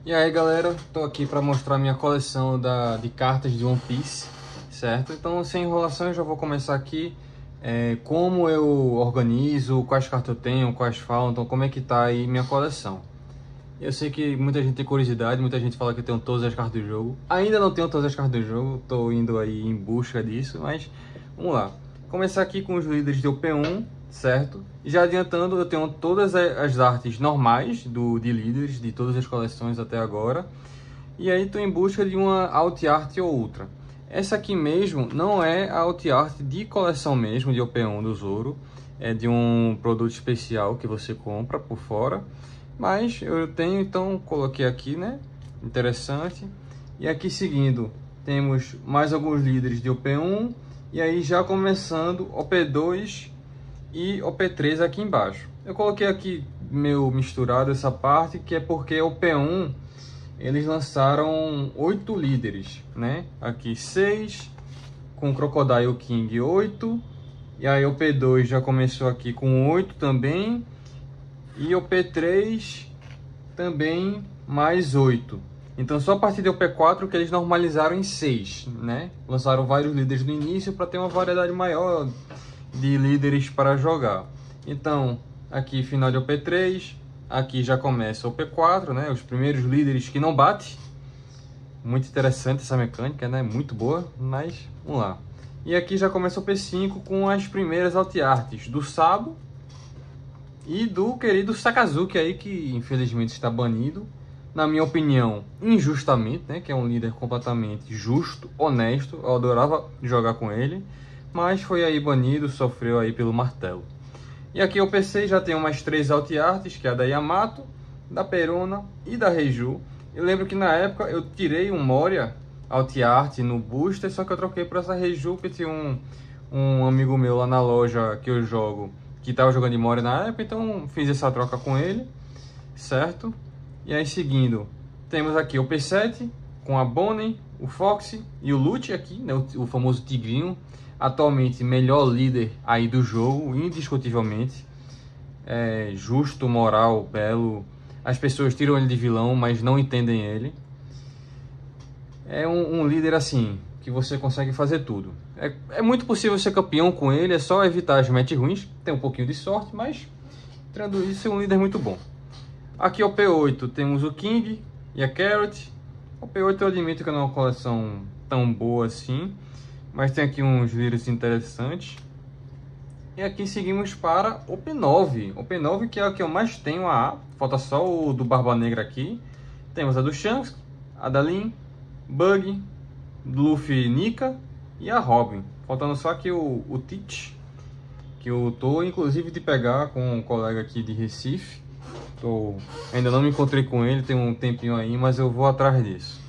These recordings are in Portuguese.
E aí galera, tô aqui para mostrar minha coleção de cartas de One Piece, certo? Então sem enrolação eu já vou começar aqui como eu organizo, quais cartas eu tenho, quais faltam, como é que tá aí minha coleção. Eu sei que muita gente tem curiosidade, muita gente fala que eu tenho todas as cartas do jogo. Ainda não tenho todas as cartas do jogo, tô indo aí em busca disso, mas vamos lá. Começar aqui com os líderes de OP1, certo? Já adiantando, eu tenho todas as artes normais de líderes, de todas as coleções até agora. E aí tô em busca de uma alt art ou outra. Essa aqui mesmo não é a alt art de coleção mesmo, de OP1 do Zoro. É de um produto especial que você compra por fora. Mas eu tenho, então coloquei aqui, né? Interessante. E aqui seguindo, temos mais alguns líderes de OP1. E aí já começando OP2 e OP3 aqui embaixo. Eu coloquei aqui meio misturado essa parte, que é porque OP1 eles lançaram 8 líderes, né? Aqui 6, com Crocodile King 8. E aí o P2 já começou aqui com 8 também. E o P3 também mais 8. Então só a partir do P4 que eles normalizaram em 6, né? Lançaram vários líderes no início para ter uma variedade maior de líderes para jogar. Então aqui final de OP3, aqui já começa o P4, né? Os primeiros líderes que não bate. Muito interessante essa mecânica, né? Muito boa, mas vamos lá. E aqui já começa o P5 com as primeiras alt arts do Sabo e do querido Sakazuki aí, que infelizmente está banido. Na minha opinião, injustamente, né? Que é um líder completamente justo, honesto. Eu adorava jogar com ele, mas foi aí banido, sofreu aí pelo martelo. E aqui o PC já tem umas 3 alt arts, que é a da Yamato, da Perona e da Reiju. Eu lembro que na época eu tirei um Moria alt art no booster, só que eu troquei por essa Reiju, que tinha um amigo meu lá na loja que eu jogo, que estava jogando de Moria na época, então fiz essa troca com ele, certo? E aí seguindo, temos aqui o P7 com a Bonnie, o Fox e o Lute aqui, né, o famoso Tigrinho, atualmente melhor líder aí do jogo, indiscutivelmente. É justo, moral, belo. As pessoas tiram ele de vilão, mas não entendem ele. É um líder assim, que você consegue fazer tudo. É muito possível ser campeão com ele, é só evitar as matches ruins. Tem um pouquinho de sorte, mas tirando isso, é um líder muito bom. Aqui o P8 temos o King e a Carrot. O P8 eu admito que não é uma coleção tão boa assim, mas tem aqui uns líderes interessantes. E aqui seguimos para o P9. O P9 que é o que eu mais tenho a. Falta só o do Barba Negra aqui. Temos a do Shanks, a da Lin, Bug, Luffy, Nika e a Robin. Faltando só aqui o Teach, que eu tô inclusive de pegar com um colega aqui de Recife. Ainda não me encontrei com ele, tem um tempinho aí, mas eu vou atrás disso.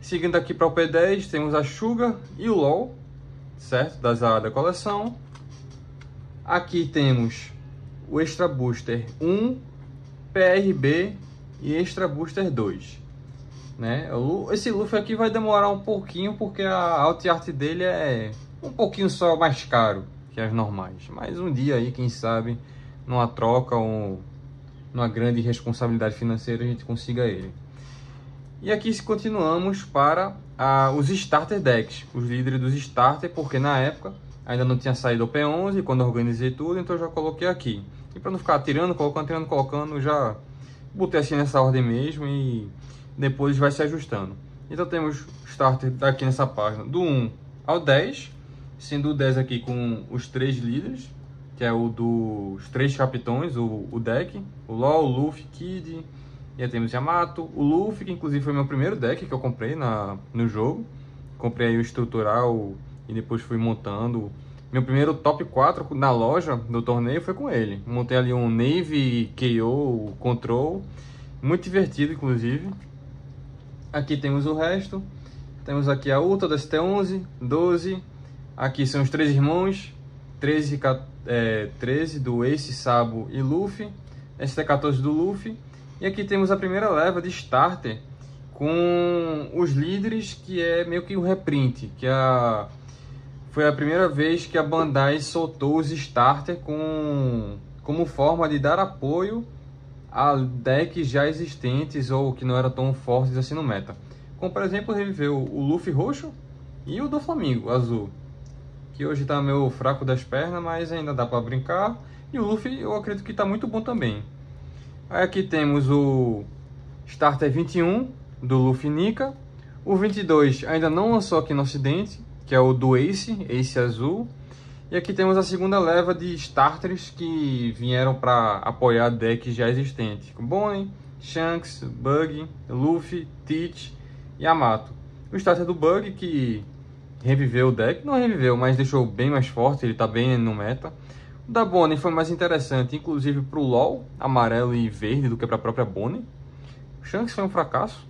Seguindo aqui para o P10, temos a Sugar e o LOL, certo? Da coleção. Aqui temos o Extra Booster 1, PRB e Extra Booster 2. Né? Esse Luffy aqui vai demorar um pouquinho, porque a alt art dele é um pouquinho só mais caro que as normais. Mas um dia aí, quem sabe, numa troca ou numa grande responsabilidade financeira, a gente consiga ele. E aqui continuamos para os Starter Decks, os líderes dos Starter, porque na época ainda não tinha saído o P11 quando eu organizei tudo, então eu já coloquei aqui. E para não ficar tirando, colocando, já botei assim nessa ordem mesmo e depois vai se ajustando. Então temos Starter aqui nessa página do 1 ao 10, sendo o 10 aqui com os 3 líderes, que é o dos 3 capitões, o deck, o LOL, o Luffy, Kid, e aí temos Yamato, o Luffy, que inclusive foi meu primeiro deck que eu comprei no jogo. Comprei aí o estrutural e depois fui montando. Meu primeiro top 4 na loja do torneio foi com ele. Montei ali um Navy, KO, Control, muito divertido inclusive. Aqui temos o resto. Temos aqui a Ultra da ST11, 12. Aqui são os 3 irmãos, 13 do Ace, Sabo e Luffy. ST14 do Luffy. E aqui temos a primeira leva de Starter com os líderes, que é meio que um reprint, que foi a primeira vez que a Bandai soltou os Starter como forma de dar apoio a decks já existentes ou que não eram tão fortes assim no meta. Como por exemplo, reviveu o Luffy roxo e o do Flamengo azul, que hoje está meio fraco das pernas, mas ainda dá para brincar. E o Luffy eu acredito que está muito bom também. Aí aqui temos o Starter 21 do Luffy Nika. O 22 ainda não lançou aqui no ocidente, que é o do Ace azul. E aqui temos a segunda leva de starters que vieram para apoiar decks já existentes. Bonnie, Shanks, Bug, Luffy, Teach e Yamato. O starter do Bug que reviveu o deck, não reviveu, mas deixou bem mais forte, ele está bem no meta. O da Bonnie foi mais interessante, inclusive para o LoL, amarelo e verde, do que para a própria Bonnie. O Shanks foi um fracasso.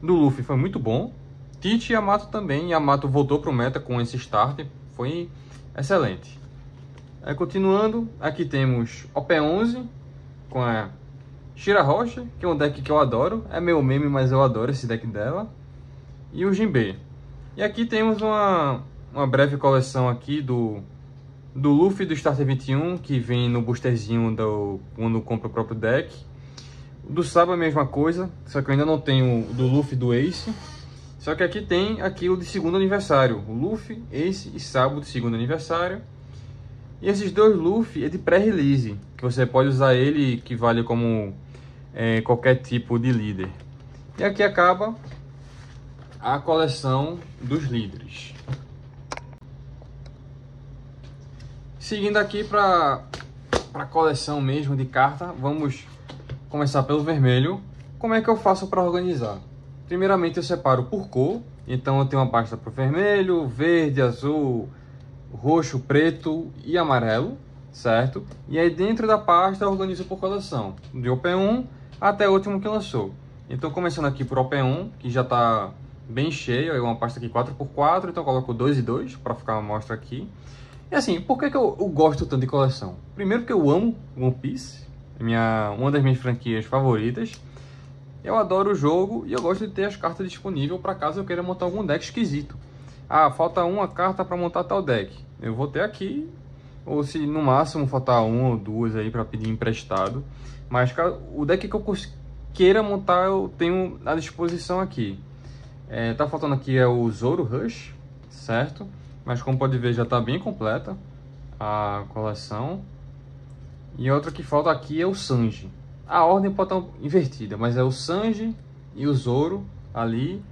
Do Luffy foi muito bom. Teach e Yamato também. Yamato voltou para o meta com esse starter, foi excelente. Continuando, aqui temos OP11 com a Shira Rocha, que é um deck que eu adoro. É meio meme, mas eu adoro esse deck dela. E o Jinbe. E aqui temos uma breve coleção aqui do Luffy do Starter 21, que vem no boosterzinho quando compra o próprio deck. Do Sabo é a mesma coisa, só que eu ainda não tenho o do Luffy do Ace. Só que aqui tem aquilo de segundo aniversário, o Luffy, Ace e Sabo de segundo aniversário. E esses dois Luffy é de pré-release, que você pode usar ele, que vale como qualquer tipo de líder. E aqui acaba a coleção dos líderes. Seguindo aqui para a coleção mesmo de carta, vamos começar pelo vermelho. Como é que eu faço para organizar? Primeiramente eu separo por cor, então eu tenho uma pasta para vermelho, verde, azul, roxo, preto e amarelo, certo? E aí dentro da pasta eu organizo por coleção, de OP1 até o último que lançou. Então começando aqui por OP1, que já está bem cheio, é uma pasta aqui 4x4, então eu coloco 2 e 2 para ficar uma amostra aqui. E assim, por que eu gosto tanto de coleção? Primeiro porque eu amo One Piece, uma das minhas franquias favoritas. Eu adoro o jogo e eu gosto de ter as cartas disponíveis para caso eu queira montar algum deck esquisito. Ah, falta uma carta para montar tal deck. Eu vou ter aqui, ou se no máximo faltar uma ou duas aí para pedir emprestado. Mas o deck que eu queira montar eu tenho à disposição aqui. Tá faltando aqui o Zoro Rush, certo? Mas como pode ver já está bem completa a coleção. E outra que falta aqui é o Sanji. A ordem pode estar invertida, mas é o Sanji e o Zoro ali.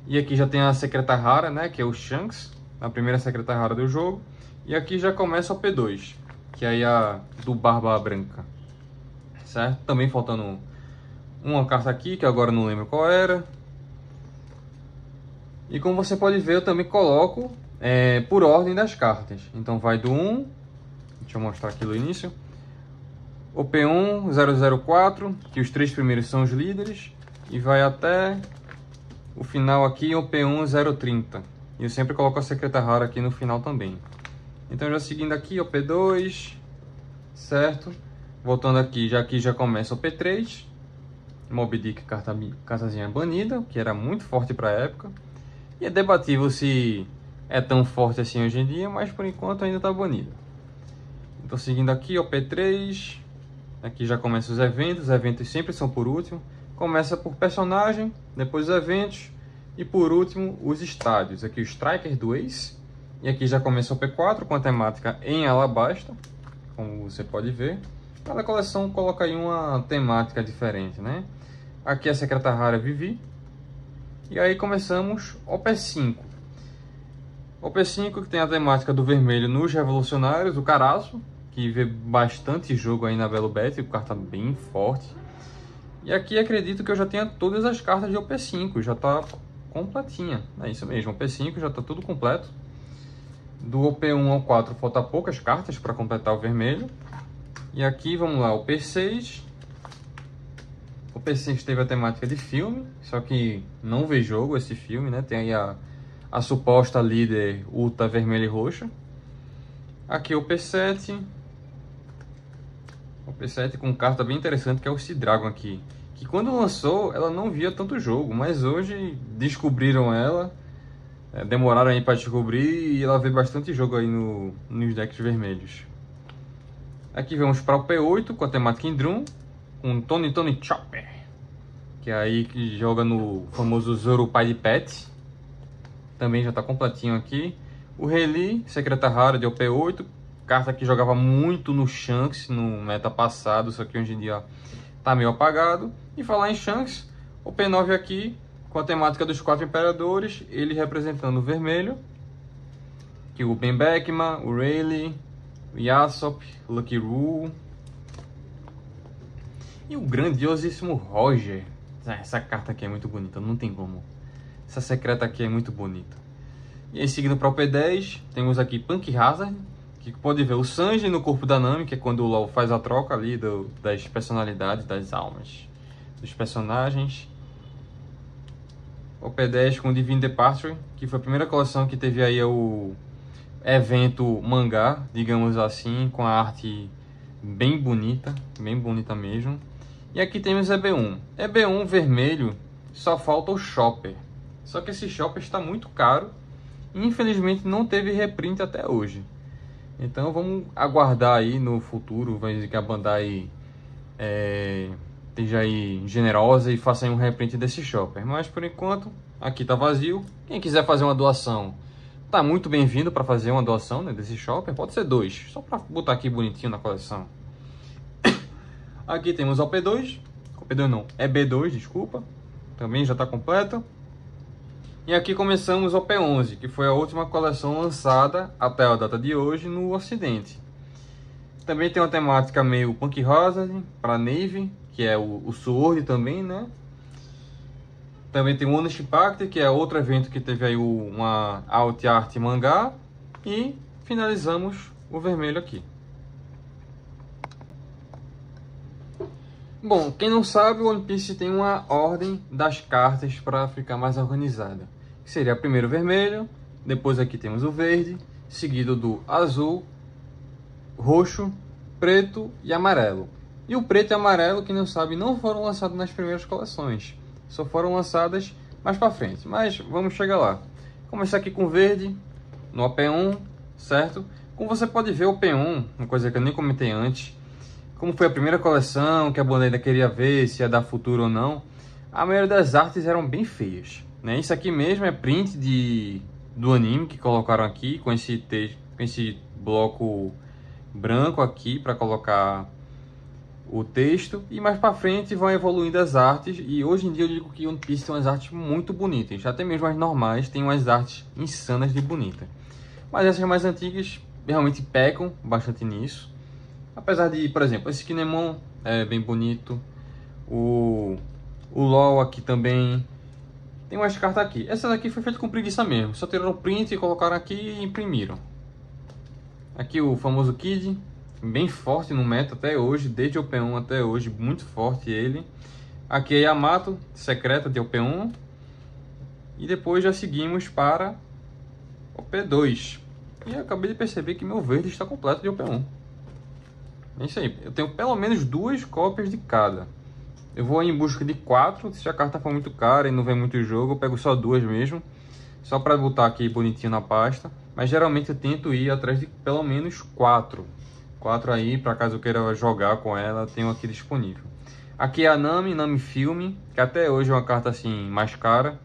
E aqui já tem a secreta rara, né, que é o Shanks, a primeira secreta rara do jogo. E aqui já começa o P2, que é a do Barba Branca, certo? Também faltando uma carta aqui, que agora não lembro qual era. E como você pode ver, eu também coloco por ordem das cartas. Então vai do 1, deixa eu mostrar aqui no início. O P1 004, que os 3 primeiros são os líderes, e vai até o final aqui, o P1 030. E eu sempre coloco a secreta rara aqui no final também. Então já seguindo aqui, o P2, certo? Voltando aqui já começa o P3. Moby Dick, cartazinha banida, que era muito forte para a época. E é debatível se é tão forte assim hoje em dia, mas por enquanto ainda está banida. Então seguindo aqui, o P3. Aqui já começa os eventos sempre são por último. Começa por personagem, depois os eventos e por último os estádios. Aqui o Striker do Ace. E aqui já começa o P4 com a temática em Alabasta, como você pode ver. Cada coleção coloca aí uma temática diferente, né? Aqui a secreta rara Vivi. E aí começamos o P5. O P5 que tem a temática do vermelho nos revolucionários, o Caraço, que vê bastante jogo aí na Belo Bet, carta bem forte. E aqui acredito que eu já tenha todas as cartas de OP5, já está completinha. É isso mesmo, o P5 já está tudo completo. Do OP1 ao 4 falta poucas cartas para completar o vermelho. E aqui vamos lá, o P6. O P6 teve a temática de filme, só que não vê jogo esse filme, né? Tem aí a suposta líder Uta vermelha e roxa. Aqui o P7. O P7 com carta bem interessante que é o Sea Dragon aqui. Que quando lançou ela não via tanto jogo, mas hoje descobriram ela. Demoraram aí para descobrir e ela vê bastante jogo aí nos decks vermelhos. Aqui vamos para o P8 com a temática em Drum. com Tony Chopper, que é aí que joga no famoso Zoro Pai de Pet. Também já está completinho aqui. O Rayleigh, secreta rara de OP8, carta que jogava muito no Shanks no meta passado, só que hoje em dia tá meio apagado. E falar em Shanks, o P9 aqui com a temática dos 4 imperadores, ele representando o vermelho, que o Ben Beckman, o Rayleigh, o Yasop, o Lucky Roo e o grandiosíssimo Roger. Essa carta aqui é muito bonita, não tem como. Essa secreta aqui é muito bonita. E aí, seguindo para o P10, temos aqui Punk Hazard, que pode ver o Sanji no corpo da Nami, que é quando o LoL faz a troca ali das personalidades, das almas dos personagens. O P10 com Divine Departure, que foi a primeira coleção que teve aí o evento mangá, digamos assim, com a arte bem bonita mesmo. E aqui temos EB1. EB1 vermelho, só falta o Chopper. Só que esse Chopper está muito caro e infelizmente não teve reprint até hoje. Então vamos aguardar aí no futuro, vai dizer que a Bandai esteja aí generosa e faça aí um reprint desse Chopper. Mas por enquanto aqui tá vazio. Quem quiser fazer uma doação, tá muito bem-vindo para fazer uma doação, né, desse Chopper. Pode ser 2, só para botar aqui bonitinho na coleção. Aqui temos o P2, P2 não, é B2, desculpa. Também já está completa. E aqui começamos o P11, que foi a última coleção lançada até a data de hoje no Ocidente. Também tem uma temática meio Punk Hazard para Navy, que é o Sword também, né? Também tem o Honest Pact, que é outro evento que teve aí uma Alt Art mangá. E finalizamos o vermelho aqui. Bom, quem não sabe, o One Piece tem uma ordem das cartas para ficar mais organizada. Que seria primeiro o vermelho, depois aqui temos o verde, seguido do azul, roxo, preto e amarelo. E o preto e amarelo, quem não sabe, não foram lançados nas primeiras coleções. Só foram lançadas mais para frente. Mas vamos chegar lá. Começar aqui com o verde, no OP1, certo? Como você pode ver, o P1, uma coisa que eu nem comentei antes, como foi a primeira coleção, que a banda ainda queria ver se ia dar futuro ou não, a maioria das artes eram bem feias, né? Isso aqui mesmo é print do anime que colocaram aqui, com esse bloco branco aqui para colocar o texto. E mais para frente vão evoluindo as artes, e hoje em dia eu digo que One Piece tem umas artes muito bonitas, até mesmo as normais tem umas artes insanas de bonita. Mas essas mais antigas realmente pecam bastante nisso. Apesar de, por exemplo, esse Kinemon é bem bonito. O LoL aqui também. Tem umas cartas aqui. Essa daqui foi feita com preguiça mesmo. Só tiraram o print e colocaram aqui e imprimiram. Aqui o famoso Kid. Bem forte no meta até hoje. Desde o P1 até hoje. Muito forte ele. Aqui é Yamato, secreta de OP1. E depois já seguimos para o P2. E eu acabei de perceber que meu verde está completo de OP1. É isso aí, eu tenho pelo menos 2 cópias de cada. Eu vou em busca de 4, se a carta for muito cara e não vem muito jogo, eu pego só 2 mesmo. Só para botar aqui bonitinho na pasta. Mas geralmente eu tento ir atrás de pelo menos 4. 4 aí, para caso eu queira jogar com ela, eu tenho aqui disponível. Aqui é a Nami Filme, que até hoje é uma carta assim mais cara.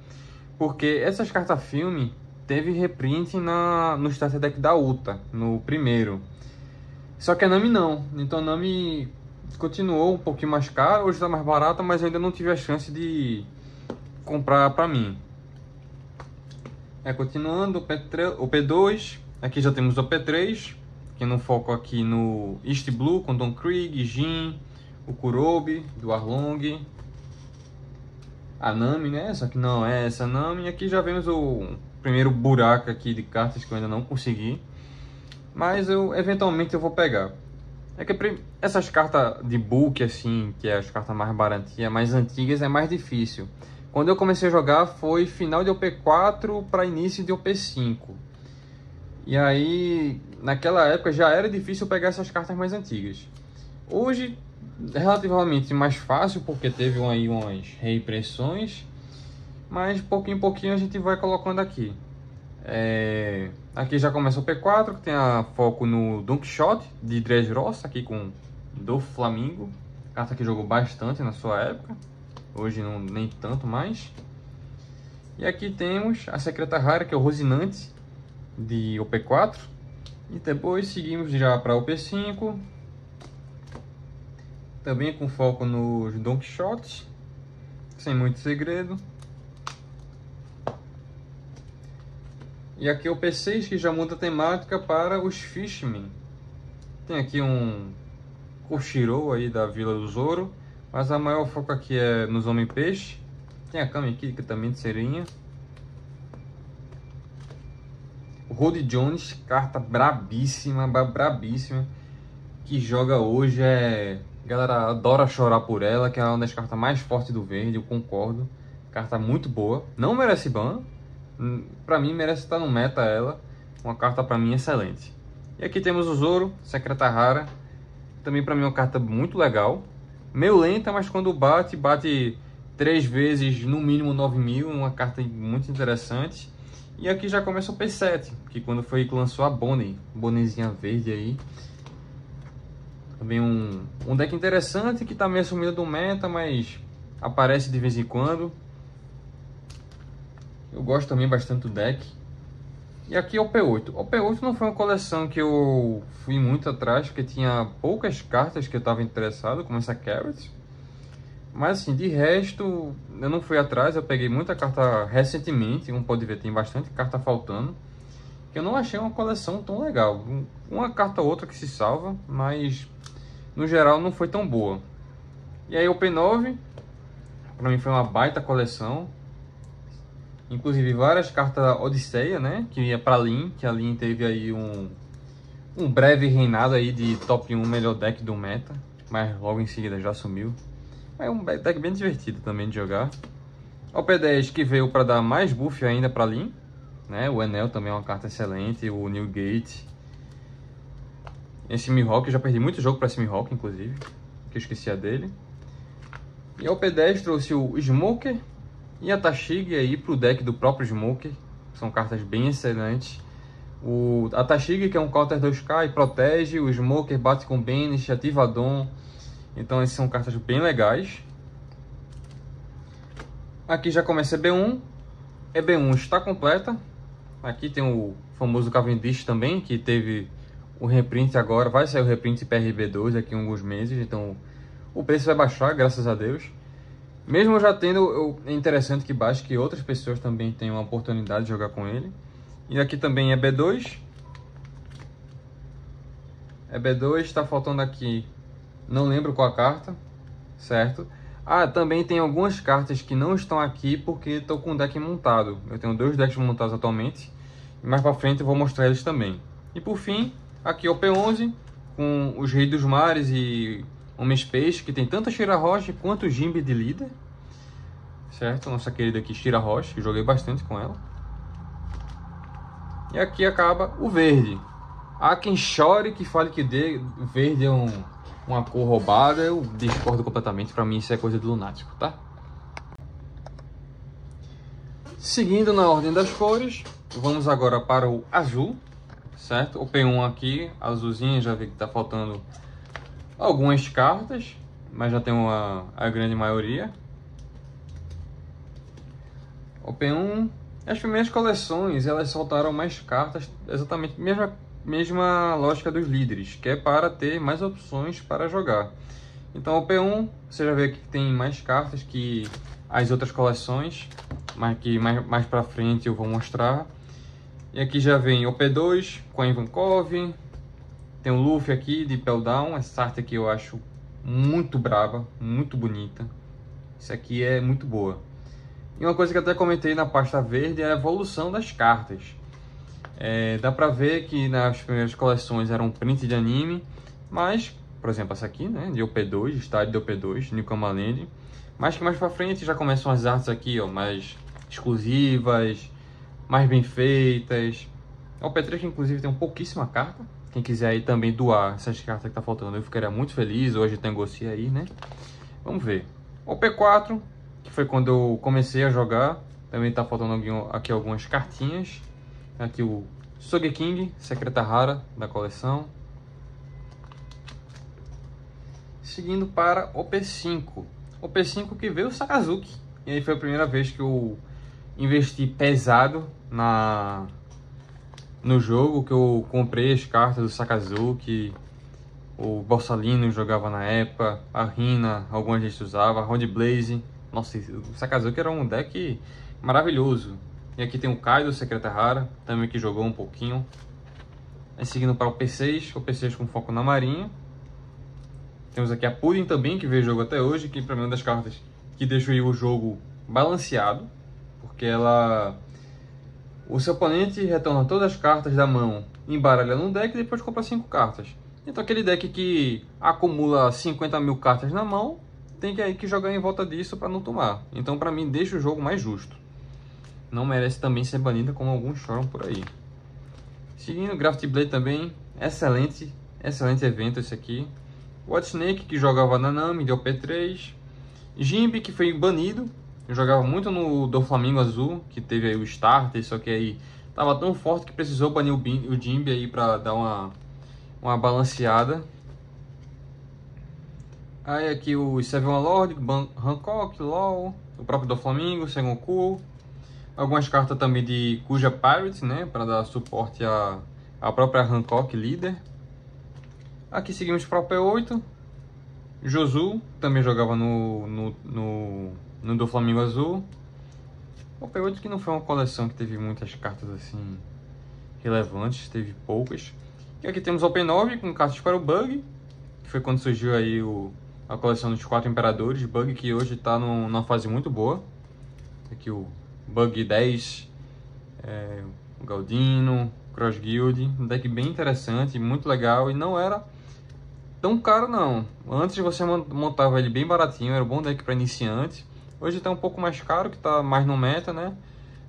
Porque essas cartas filme teve reprint no Starter Deck da Uta, no primeiro. Só que a Nami não, então a Nami continuou um pouquinho mais cara, hoje está mais barata, mas ainda não tive a chance de comprar para mim. Continuando, o P2, aqui já temos o P3, que no foco aqui no East Blue, com Don Krieg, Jin, o Kurobe, do Arlong, a Nami, né? Só que não é essa Nami. E aqui já vemos o primeiro buraco aqui de cartas que eu ainda não consegui. Mas eventualmente eu vou pegar. É que essas cartas de bulk assim, que é as cartas mais baratinhas, mais antigas, é mais difícil. Quando eu comecei a jogar foi final de OP4 para início de OP5. E aí, naquela época já era difícil pegar essas cartas mais antigas. Hoje, relativamente mais fácil, porque teve aí umas reimpressões. Mas pouquinho em pouquinho a gente vai colocando aqui. Aqui já começa o P4, que tem a foco no Don Quixote de Dressrosa, aqui com do Flamengo. Carta que jogou bastante na sua época. Hoje não, nem tanto mais. E aqui temos a Secreta Rara, que é o Rosinante, de OP4. E depois seguimos já para OP5. Também com foco nos Don Quixotes. Sem muito segredo. E aqui é o P6, que já muda a temática para os Fishman. Tem aqui um Koshiro aí da Vila do Zoro, mas a maior foco aqui é nos Homem-Peixe. Tem a Kami aqui, que também de serinha. O Rod Jones, carta brabíssima, brabíssima. Que joga hoje é... A galera adora chorar por ela, que é uma das cartas mais fortes do verde, eu concordo. Carta muito boa, não merece ban. Pra mim merece estar no meta ela. Uma carta pra mim excelente. E aqui temos o Zoro, Secreta Rara. Também pra mim é uma carta muito legal. Meio lenta, mas quando bate 3 vezes, no mínimo 9.000. Uma carta muito interessante. E aqui já começa o P7, que quando foi que lançou a Bonnie. Bonniezinha verde aí. Também um deck interessante que tá meio sumido do meta, mas aparece de vez em quando. Eu gosto também bastante do deck. E aqui é o P8. O P8 não foi uma coleção que eu fui muito atrás, porque tinha poucas cartas que eu estava interessado, como essa Carrot. Mas assim, de resto, eu não fui atrás. Eu peguei muita carta recentemente, como pode ver, tem bastante carta faltando. Que eu não achei uma coleção tão legal. Uma carta ou outra que se salva, mas no geral não foi tão boa. E aí o P9, para mim foi uma baita coleção. Inclusive várias cartas Odisseia, né? Que ia pra Lin, que a Lin teve aí um breve reinado aí de top 1 melhor deck do meta. Mas logo em seguida já sumiu. É um deck bem divertido também de jogar. O P10 que veio para dar mais buff ainda pra Lin, né? O Enel também é uma carta excelente. O Newgate. Esse Mihawk, eu já perdi muito jogo pra esse Mihawk, inclusive. Que eu esquecia dele. E o P10 trouxe o Smoker e a Tashig aí pro deck do próprio Smoker. São cartas bem excelentes. A Tashig, que é um counter 2k e protege. O Smoker bate com Banish, ativa Dom. Então essas são cartas bem legais. Aqui já começa EB1. EB1 está completa. Aqui tem o famoso Cavendish também, que teve o reprint agora. Vai sair o reprint PRB2 daqui a alguns meses. Então o preço vai baixar, graças a Deus. Mesmo já tendo, é interessante que baixe, que outras pessoas também tenham a oportunidade de jogar com ele. E aqui também é B2. É B2, está faltando aqui, não lembro qual a carta, certo? Ah, também tem algumas cartas que não estão aqui porque estou com o deck montado. Eu tenho 2 decks montados atualmente. E mais para frente eu vou mostrar eles também. E por fim, aqui é o P11, com os Reis dos Mares e Homem-Peixe, que tem tanto a Shira Roche quanto o Jimbe de líder. Certo? Nossa querida aqui Shira Roche, que joguei bastante com ela. E aqui acaba o verde. Há quem chore que fale que o verde é uma cor roubada. Eu discordo completamente, pra mim isso é coisa do lunático, tá? Seguindo na ordem das cores, vamos agora para o azul, certo? O P1 aqui, azulzinho, já vi que tá faltando algumas cartas, mas já tem a grande maioria. O P1, as primeiras coleções, elas soltaram mais cartas, exatamente a mesma lógica dos líderes, que é para ter mais opções para jogar. Então o P1, você já vê que tem mais cartas que as outras coleções, mas que mais para frente eu vou mostrar. E aqui já vem o P2 com a Ivankov, tem o Luffy aqui de Pell Down, essa arte aqui eu acho muito brava, muito bonita. Isso aqui é muito boa. E uma coisa que eu até comentei na pasta verde é a evolução das cartas. Dá pra ver que nas primeiras coleções era um print de anime, mas, por exemplo, essa aqui, né, de OP2, estádio de OP2, Newcomb Land, mas que mais pra frente já começam as artes aqui, ó, mais exclusivas, mais bem feitas. O P3 que inclusive tem pouquíssima carta. Quem quiser aí também doar essas cartas que tá faltando, eu ficaria muito feliz. Hoje negocia aí, né? Vamos ver. O P4, que foi quando eu comecei a jogar, também tá faltando aqui algumas cartinhas. Aqui o Sogeking, Secreta Rara da coleção. Seguindo para o P5. O P5 que veio o Sakazuki. E aí foi a primeira vez que eu investi pesado no jogo, que eu comprei as cartas do Sakazuki. O Borsalino jogava na época, a Rina, algumas gente usava, a Round Blaze. Nossa, o Sakazuki era um deck maravilhoso. E aqui tem o Kaido, Secreta Rara, também que jogou um pouquinho. Aí seguindo para o P6, o P6 com foco na Marinha. Temos aqui a Pudding também, que veio jogo até hoje, que para mim é uma das cartas que deixa o jogo balanceado. Porque ela... O seu oponente retorna todas as cartas da mão, embaralha no deck e depois compra 5 cartas. Então aquele deck que acumula 50 mil cartas na mão, tem que jogar em volta disso para não tomar. Então para mim deixa o jogo mais justo. Não merece também ser banida como alguns choram por aí. Seguindo, Gravity Blade também, excelente evento esse aqui. White Snake, que jogava na Nami, deu P3. Jimby, que foi banido, jogava muito no do Flamengo Azul, que teve aí o Starter, só que aí tava tão forte que precisou banir o Jimby aí para dar uma balanceada. Aí aqui o Seven Lord, Hancock, LOL, o próprio do Flamengo, Sengoku. Algumas cartas também de Kuja Pirate, né, para dar suporte à própria Hancock líder. Aqui seguimos para o P8. Josu também jogava no do Flamengo Azul. O P8 que não foi uma coleção que teve muitas cartas assim relevantes, teve poucas. E aqui temos o P9 com cartas para o Bug, que foi quando surgiu aí a coleção dos 4 Imperadores. Bug que hoje está numa fase muito boa. Aqui o Bug 10, o Galdino, Cross Guild, um deck bem interessante, muito legal e não era tão caro não. Antes você montava ele bem baratinho, era um bom deck para iniciante. Hoje está um pouco mais caro, que está mais no meta, né?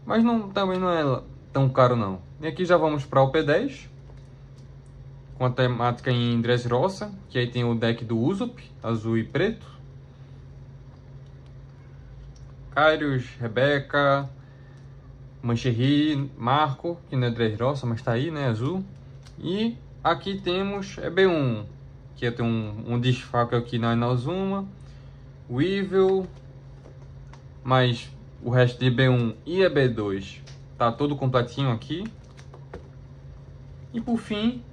Mas também não é tão caro não. E aqui já vamos para o P10, com a temática em Dressrosa, que aí tem o deck do Usopp, azul e preto. Kairos, Rebeca, Mancherry, Marco, que não é Dressrosa, mas está aí, né, azul. E aqui temos B1, que tem um desfalque aqui na Inazuma, Weevil, mas o resto de B1 e B2 tá todo completinho aqui. E por fim,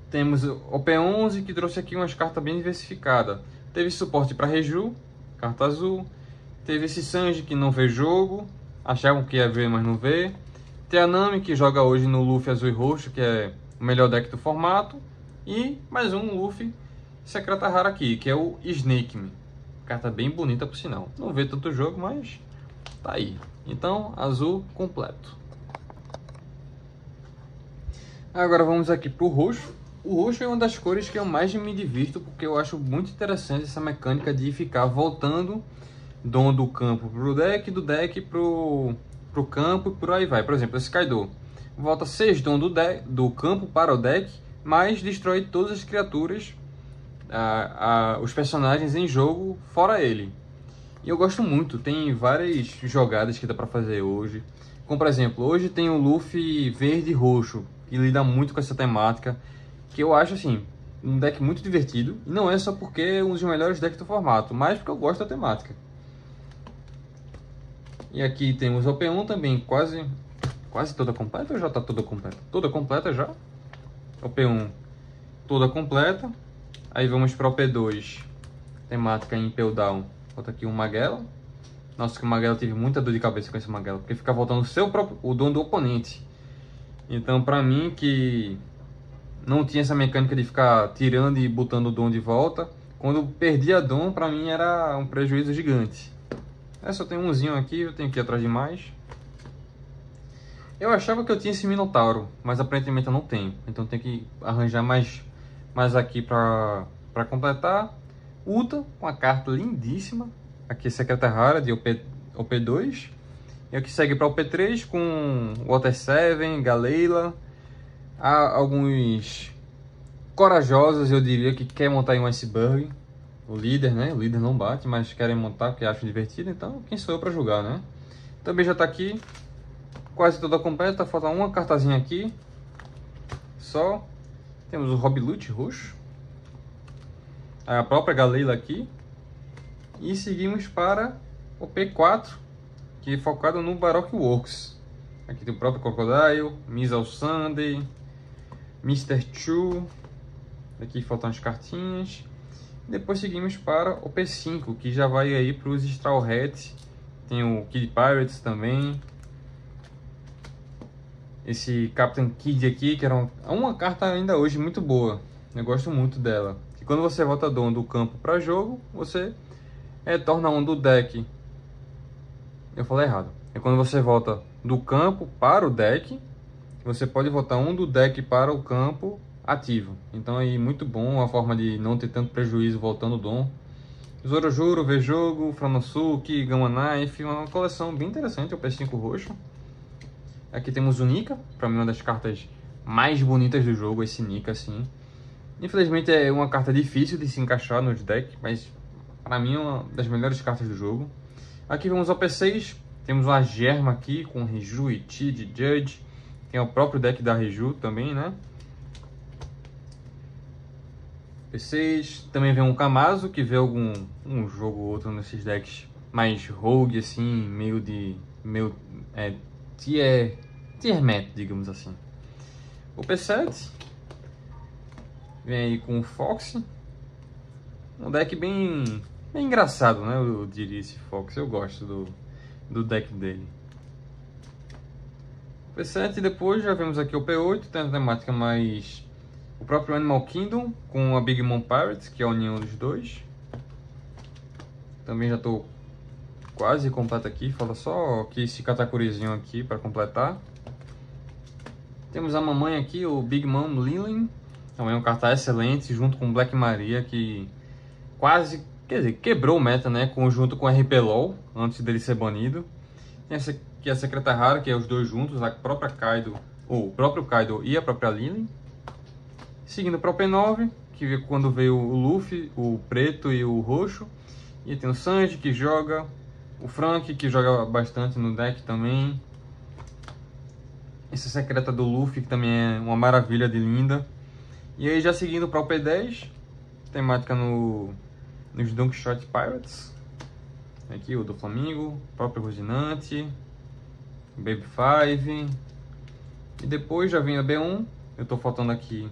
temos o P11, que trouxe aqui umas cartas bem diversificadas. Teve suporte para Reju, carta azul. Teve esse Sanji que não vê jogo, achavam que ia ver, mas não vê. Tem a Nami, que joga hoje no Luffy azul e roxo, que é o melhor deck do formato. E mais um Luffy Secreta Rara aqui, que é o Snake Man. Carta bem bonita por sinal. Não vê tanto jogo, mas tá aí. Então, azul completo. Agora vamos aqui pro roxo. O roxo é uma das cores que eu mais me divirto, porque eu acho muito interessante essa mecânica de ficar voltando dom do campo pro deck, do deck pro campo e por aí vai. Por exemplo, esse Kaido volta 6 dom do campo para o deck, mas destrói todas as criaturas, os personagens em jogo fora ele. E eu gosto muito, tem várias jogadas que dá para fazer hoje. Como por exemplo, hoje tem o Luffy verde e roxo, que lida muito com essa temática, que eu acho assim, um deck muito divertido. E não é só porque é um dos melhores decks do formato, mas porque eu gosto da temática. E aqui temos o P1 também, quase toda completa, ou já está toda completa? Toda completa já. O P1 toda completa. Aí vamos para o P2, temática em Impel Down. Bota aqui um Magela. Nossa, que o Magela teve muita dor de cabeça com esse Magela, porque fica voltando o dom do oponente. Então, pra mim, que não tinha essa mecânica de ficar tirando e botando o dom de volta, quando eu perdia dom, pra mim era um prejuízo gigante. Só tem umzinho aqui, eu tenho que ir atrás de mais. Eu achava que eu tinha esse Minotauro, mas aparentemente eu não tenho. Então tem que arranjar mais aqui pra completar. Uta, uma carta lindíssima. Aqui Secreta Rara de OP2. E aqui segue para o P3 com Water 7, Galeila. Há alguns corajosos, eu diria, que quer montar em um iceberg. O líder, né? O líder não bate, mas querem montar porque acham divertido. Então, quem sou eu para julgar, né? Também já está aqui, quase toda completa. Falta uma cartazinha aqui. Só. Temos o Rob Lute roxo. a própria Galeila aqui. E seguimos para o P4, que é focado no Baroque Works. Aqui tem o próprio Crocodile, Missile Sunday, Mr. Chu. Aqui faltam as cartinhas. Depois seguimos para o P5, que já vai aí para os Straw Hats. Tem o Kid Pirates também. Esse Captain Kid aqui, que era uma carta ainda hoje muito boa. Eu gosto muito dela. E quando você volta Dom do campo para jogo, você torna um do deck. Eu falei errado. É quando você volta do campo para o deck, você pode voltar um do deck para o campo ativo. Então aí muito bom, uma forma de não ter tanto prejuízo voltando Dom. Zorojuro, V-Jogo, Franosuke, Gamma Knife, uma coleção bem interessante, o P5 roxo. Aqui temos o Nika, para mim uma das cartas mais bonitas do jogo, esse Nika assim. Infelizmente é uma carta difícil de se encaixar nos decks, mas para mim é uma das melhores cartas do jogo. Aqui vamos ao P6, temos uma Germa aqui com Riju, Itid, Judge. Tem o próprio deck da Riju também, né? P6, também vem um Kamazo, que vê um jogo ou outro nesses decks mais rogue, assim, meio tier meta, digamos assim. O P7 vem aí com o Fox, um deck bem engraçado, né? Eu diria esse Fox, eu gosto do deck dele. P7, depois já vemos aqui o P8, tem a temática mais o próprio Animal Kingdom com a Big Mom Pirates, que é a união dos dois. Também já estou quase completo aqui, falta só aqui esse Katakurizinho aqui para completar. Temos a mamãe aqui, o Big Mom Lilin, também um cartaz excelente, junto com Black Maria, que quase, quer dizer, quebrou o meta, né, junto com o RP LoL, antes dele ser banido. Tem essa aqui a Secreta Rara, que é os dois juntos, a própria Kaido, ou o próprio Kaido e a própria Lilin. Seguindo para o P9, que quando veio o Luffy, o preto e o roxo. E tem o Sanji, que joga, o Frank, que joga bastante no deck também. Essa secreta do Luffy, que também é uma maravilha de linda. E aí já seguindo para o P10, temática nos Dunk Shot Pirates. Aqui o do Flamingo, o próprio Rosinante, Baby 5. E depois já vem a B1, eu estou faltando aqui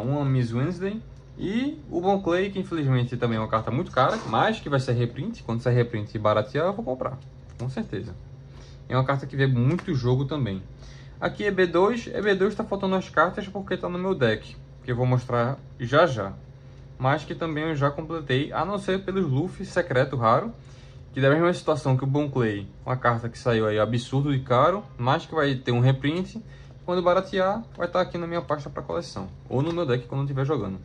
uma Miss Wednesday. E o Bon Clay, que infelizmente também é uma carta muito cara, mas que vai ser reprint. Quando sair reprint e baratear, eu vou comprar, com certeza. É uma carta que vê muito jogo também. Aqui é B2, B2 está faltando as cartas porque está no meu deck, que eu vou mostrar já já. Mas que também eu já completei, a não ser pelos Luffy secreto raro, que da mesma situação que o Bon Clay, uma carta que saiu aí absurdo de caro, mas que vai ter um reprint. Quando baratear, vai estar aqui na minha pasta para coleção, ou no meu deck quando eu estiver jogando.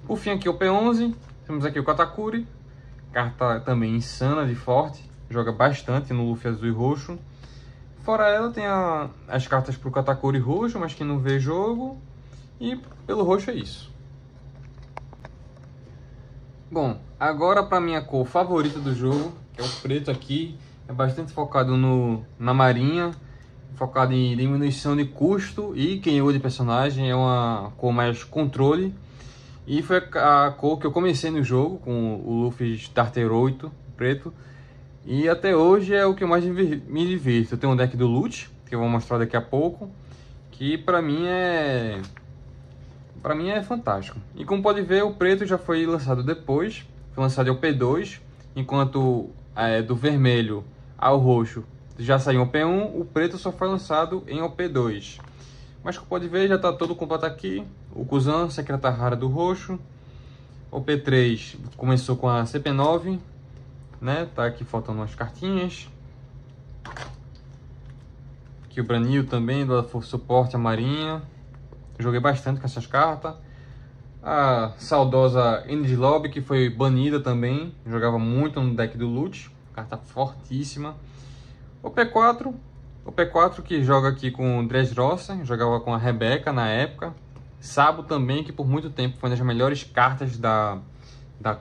Por fim aqui o P11, temos aqui o Katakuri, carta também insana de forte, joga bastante no Luffy azul e roxo. Fora ela tem as cartas para o Katakuri roxo, mas que não vê jogo, e pelo roxo é isso. Bom, agora para minha cor favorita do jogo, que é o preto aqui, é bastante focado na marinha, focado em diminuição de custo e QO de personagem, é uma cor mais controle. E foi a cor que eu comecei no jogo, com o Luffy Starter 8, preto. E até hoje é o que eu mais me divirto. Eu tenho um deck do Loot, que eu vou mostrar daqui a pouco, que pra mim é fantástico. E como pode ver, o preto já foi lançado depois, foi lançado ao P2, enquanto do vermelho ao roxo já saiu o P1, o preto só foi lançado em OP2. Mas como pode ver, já está todo completo aqui. O Kuzan, secreta rara do roxo. O P3 começou com a CP9, né? Tá aqui faltando umas cartinhas. Aqui o Branil também, do suporte a marinha. Joguei bastante com essas cartas. A saudosa Energy Lobby, que foi banida também. Jogava muito no deck do Loot. Carta fortíssima. O P4 que joga aqui com o Dressrosa, jogava com a Rebeca na época. Sabo também, que por muito tempo foi uma das melhores cartas da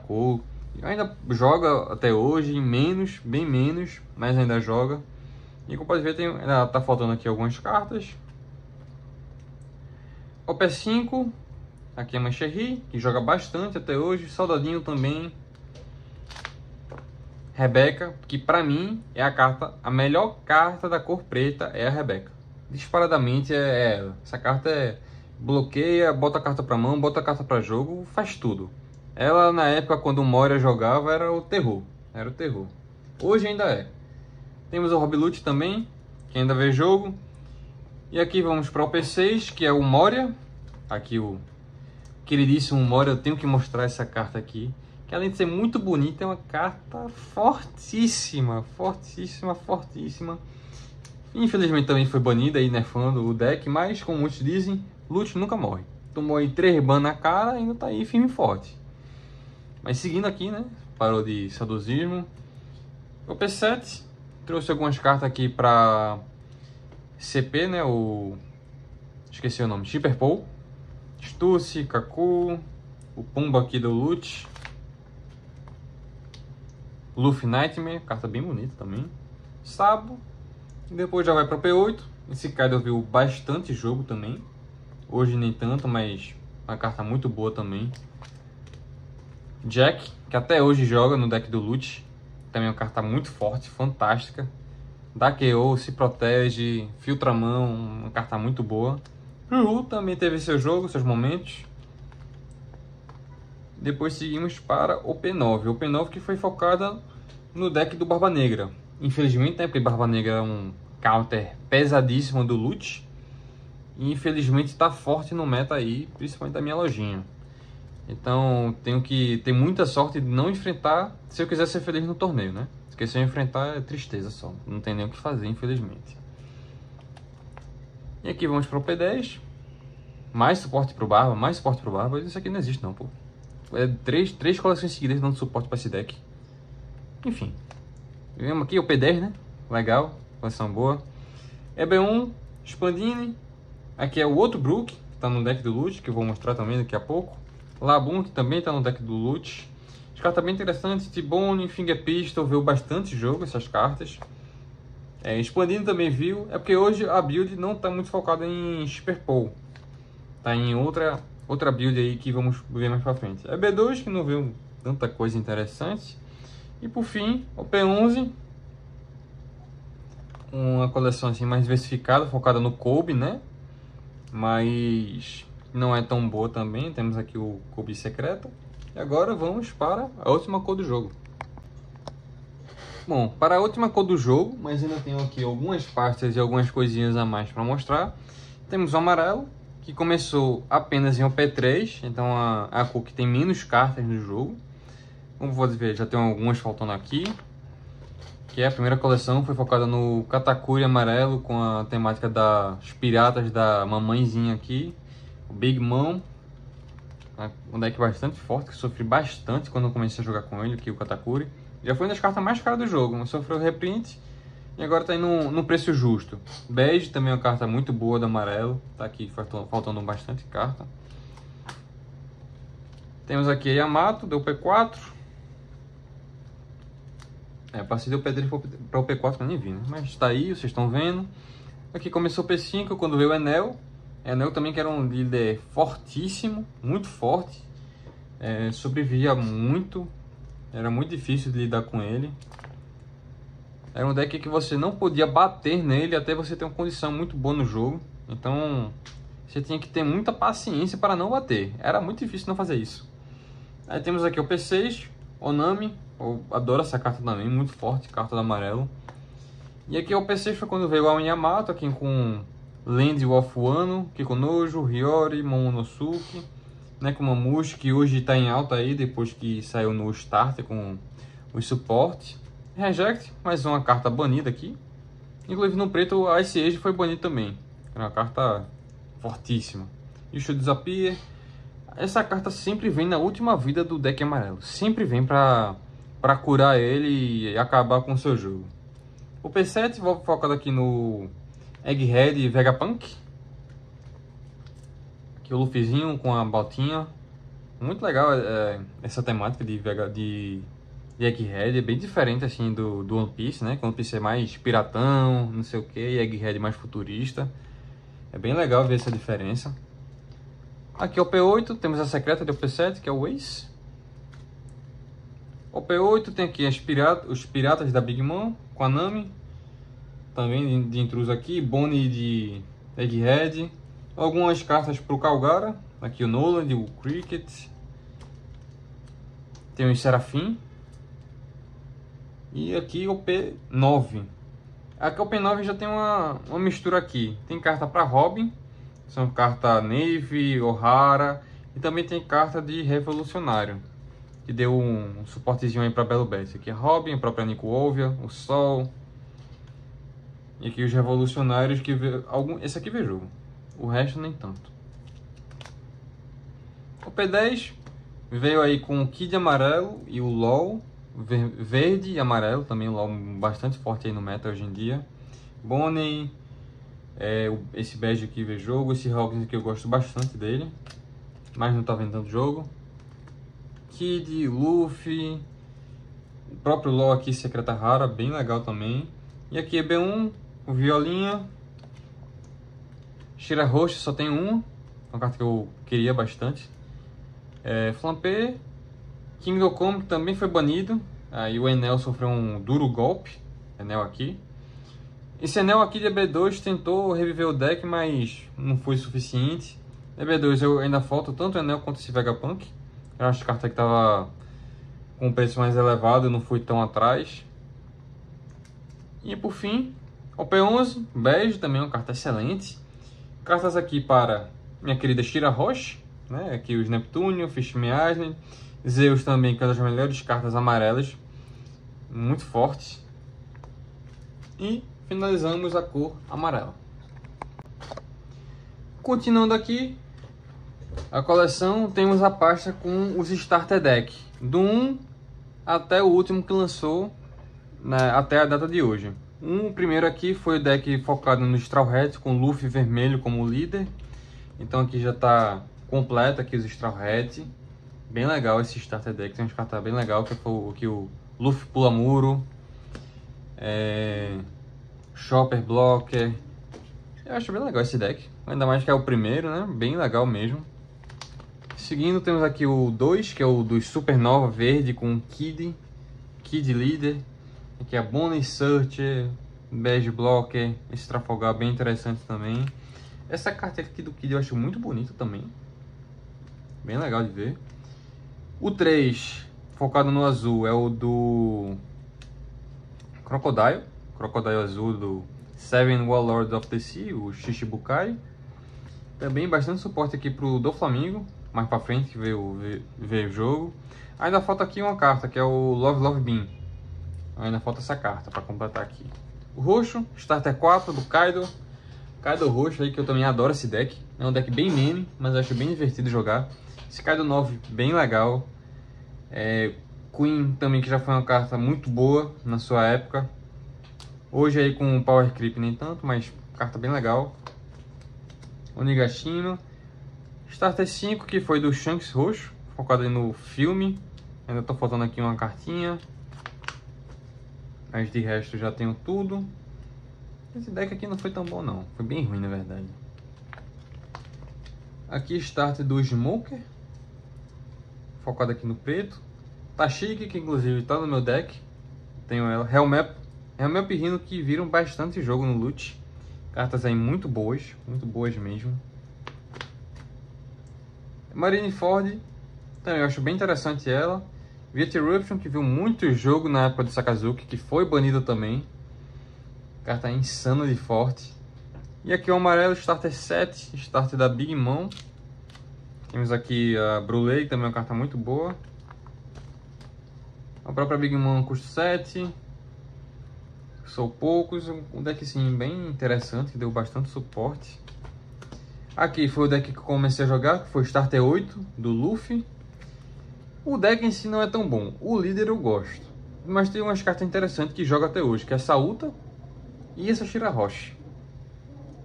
cor. Ainda joga até hoje, bem menos, mas ainda joga. E como pode ver, ainda tá faltando aqui algumas cartas. O P5, Aqui é Mancherry, que joga bastante até hoje. Soldadinho também. Rebeca, que pra mim é a melhor carta da cor preta, é a Rebeca. Disparadamente é ela. Essa carta bloqueia, bota a carta pra mão, bota a carta pra jogo, faz tudo. Ela na época quando o Moria jogava era o terror. Era o terror. Hoje ainda é. Temos o Rob Lute também, que ainda vê jogo. E aqui vamos para o P6, que é o Moria. Aqui o queridíssimo Moria, eu tenho que mostrar essa carta aqui. Que além de ser muito bonita, é uma carta fortíssima. Fortíssima, fortíssima. Infelizmente também foi banida aí, nerfando o deck. Mas, como muitos dizem, Lute nunca morre. Tomou aí 3 bans na cara e ainda tá aí firme e forte. Mas seguindo aqui, né? Parou de saudosismo. O P7 trouxe algumas cartas aqui para CP, né? Esqueci o nome. Shipper Pool. Stussy, Kaku. O Pumba aqui do Lute. Luffy Nightmare. Carta bem bonita também. Sabo. E depois já vai para o P8. Esse cara viu bastante jogo também. Hoje nem tanto, mas uma carta muito boa também. Jack, que até hoje joga no deck do Lute. Também é uma carta muito forte, fantástica. Dá KO, se protege, filtra a mão, uma carta muito boa. Ruru também teve seu jogo, seus momentos. Depois seguimos para o P9. O P9 que foi focada no deck do Barba Negra. Infelizmente, né, porque Barba Negra é um counter pesadíssimo do Lute. E infelizmente está forte no meta aí, principalmente da minha lojinha. Então tenho que ter muita sorte de não enfrentar se eu quiser ser feliz no torneio, né? Porque se eu enfrentar é tristeza só, não tem nem o que fazer, infelizmente. E aqui vamos para o P10. Mais suporte para o Barba, mais suporte para o Barba. Isso aqui não existe não, pô. É três coleções seguidas dando suporte para esse deck. Enfim. Vemos aqui o P10, né? Legal, coleção boa. EB1, Spandine. Aqui é o outro Brook, que está no deck do Lute, que eu vou mostrar também daqui a pouco. Labum, que também está no deck do Lute. As cartas bem interessantes. T-Bone, Finger Pistol, viu bastante jogo essas cartas. Expandindo também viu. É porque hoje a build não está muito focada em Shipper Pool. Está em outra build aí que vamos ver mais para frente. É B2, que não viu tanta coisa interessante. E por fim, o P11. Uma coleção assim mais diversificada, focada no Kobe, né? Mas não é tão boa também. Temos aqui o Kobe secreto. E agora vamos para a última cor do jogo. Bom, para a última cor do jogo, mas ainda tenho aqui algumas pastas e algumas coisinhas a mais para mostrar. Temos o amarelo, que começou apenas em um P3, então a cor que tem menos cartas no jogo. Como pode ver, já tem algumas faltando aqui. Que é a primeira coleção, foi focada no Katakuri amarelo, com a temática das piratas da mamãezinha aqui. O Big Mom. Um deck bastante forte, que sofri bastante quando eu comecei a jogar com ele, aqui o Katakuri. Já foi uma das cartas mais caras do jogo, mas sofreu reprint e agora está indo no preço justo. Bege também é uma carta muito boa do amarelo, tá aqui faltando bastante carta. Temos aqui a Yamato, deu P4. Passei do P3 para o P4 que eu nem vi, né? Mas está aí, vocês estão vendo. Aqui começou o P5 quando veio o Enel. Enel também que era um líder fortíssimo, muito forte. Sobrevivia muito. Era muito difícil de lidar com ele. Era um deck que você não podia bater nele até você ter uma condição muito boa no jogo. Então você tinha que ter muita paciência para não bater. Era muito difícil não fazer isso. Aí temos aqui o P6, Onami. Eu adoro essa carta também, muito forte, carta do amarelo. E aqui o P6 foi quando veio a Yamato, aqui com Land of Wano, Kikonojo, Hiyori, Momonosuke. Nekomamushi, que hoje está em alta aí, depois que saiu no Starter com os suportes. Reject, mais uma carta banida aqui. Inclusive no preto, a Ice Age foi banida também. É uma carta fortíssima. E o Show Disappear. Essa carta sempre vem na última vida do deck amarelo. Sempre vem para curar ele e acabar com o seu jogo. O P7, vou focar aqui no Egghead e Vegapunk. Aqui o Luffyzinho com a botinha. Muito legal essa temática de Egghead. É bem diferente assim do One Piece, né? Que o One Piece é mais piratão, não sei o que. E Egghead mais futurista. É bem legal ver essa diferença. Aqui o P8, temos a secreta de OP7, que é o Ace. O P8 tem aqui os piratas da Big Mom, com a Nami. Também de intruso aqui, Bonnie de Egghead. Algumas cartas para o Calgara. Aqui o Nolan, o Cricket. Tem o Serafim. E aqui o P9. Aqui o P9 já tem uma mistura aqui. Tem carta para Robin. São carta Navy, O'Hara. E também tem carta de Revolucionário, que deu um suportezinho aí para Belo Bess. Aqui é Robin, a própria Nico Olvia, o Sol. E aqui os Revolucionários que esse aqui vê jogo. O resto nem tanto. O P10 veio aí com o Kid amarelo e o LOL verde e amarelo. Também o LOL bastante forte aí no meta hoje em dia. Bonnie, esse bege aqui vê jogo. Esse Hawkins aqui eu gosto bastante dele, mas não tá vendo tanto jogo. Kid, Luffy, o próprio LOL aqui, secreta rara, bem legal também. E aqui é B1, o Violinha. Shira Roxa só tem uma carta que eu queria bastante. Flampé, Kingdom Come, que também foi banido. Aí o Enel sofreu um duro golpe. Enel aqui. Esse Enel aqui de EB2 tentou reviver o deck, mas não foi suficiente. EB2 eu ainda falta tanto o Enel quanto esse Vegapunk. Eu acho que a carta que tava com um preço mais elevado, eu não fui tão atrás. E por fim, o P11, bege, também uma carta excelente. Cartas aqui para minha querida Shira Roche, né? Aqui os Neptúnio, Fishman Island, Zeus também, que é uma das melhores cartas amarelas, muito fortes. E finalizamos a cor amarela. Continuando aqui a coleção, temos a pasta com os Starter Deck, do 1 até o último que lançou, né, até a data de hoje. O primeiro aqui foi o deck focado no Straw Hat, com Luffy vermelho como líder. Então aqui já está completo aqui os Straw Hat. Bem legal esse Starter Deck, tem umas cartas bem legal, que foi aqui o Luffy pula muro, Chopper Blocker. Eu acho bem legal esse deck, ainda mais que é o primeiro, né? Bem legal mesmo. Seguindo, temos aqui o 2, que é o dos Supernova verde com Kid líder. Aqui é a Bonnie Searcher, Bege Blocker, esse Trafalgar bem interessante também. Essa carta aqui do Kid eu acho muito bonita também, bem legal de ver. O 3, focado no azul, é o do Crocodile azul do Seven Warlords of the Sea, o Shichibukai. Também bastante suporte aqui pro do Flamengo, mais pra frente que veio o jogo. Ainda falta aqui uma carta, que é o Love Bean. Ainda falta essa carta para completar aqui. O roxo, Starter 4 do Kaido. Kaido roxo aí, que eu também adoro esse deck. É um deck bem meme, mas eu acho bem divertido jogar. Esse Kaido 9 bem legal. Queen também, que já foi uma carta muito boa na sua época. Hoje aí com Power Creep nem tanto, mas carta bem legal. Onigashima. Starter 5, que foi do Shanks roxo, focado aí no filme. Ainda tô faltando aqui uma cartinha. Mas de resto já tenho tudo. Esse deck aqui não foi tão bom não, foi bem ruim na verdade. Aqui starter do Smoker, focado aqui no preto. Tashiki, que inclusive está no meu deck, tenho ela. Helmep e Rhino, que viram bastante jogo no loot. Cartas aí muito boas mesmo. Marineford, também eu acho bem interessante ela. Viet Eruption, que viu muito jogo na época do Sakazuki, que foi banido também. Carta insana de forte. E aqui o amarelo, Starter 7, Starter da Big Mom. Temos aqui a Brulei, também é uma carta muito boa. A própria Big Mom custa 7. São poucos, um deck sim, bem interessante, que deu bastante suporte. Aqui foi o deck que eu comecei a jogar, que foi o Starter 8, do Luffy. O deck em si não é tão bom, o líder eu gosto. Mas tem umas cartas interessantes que joga até hoje, que é essa Uta e essa Shira Roche,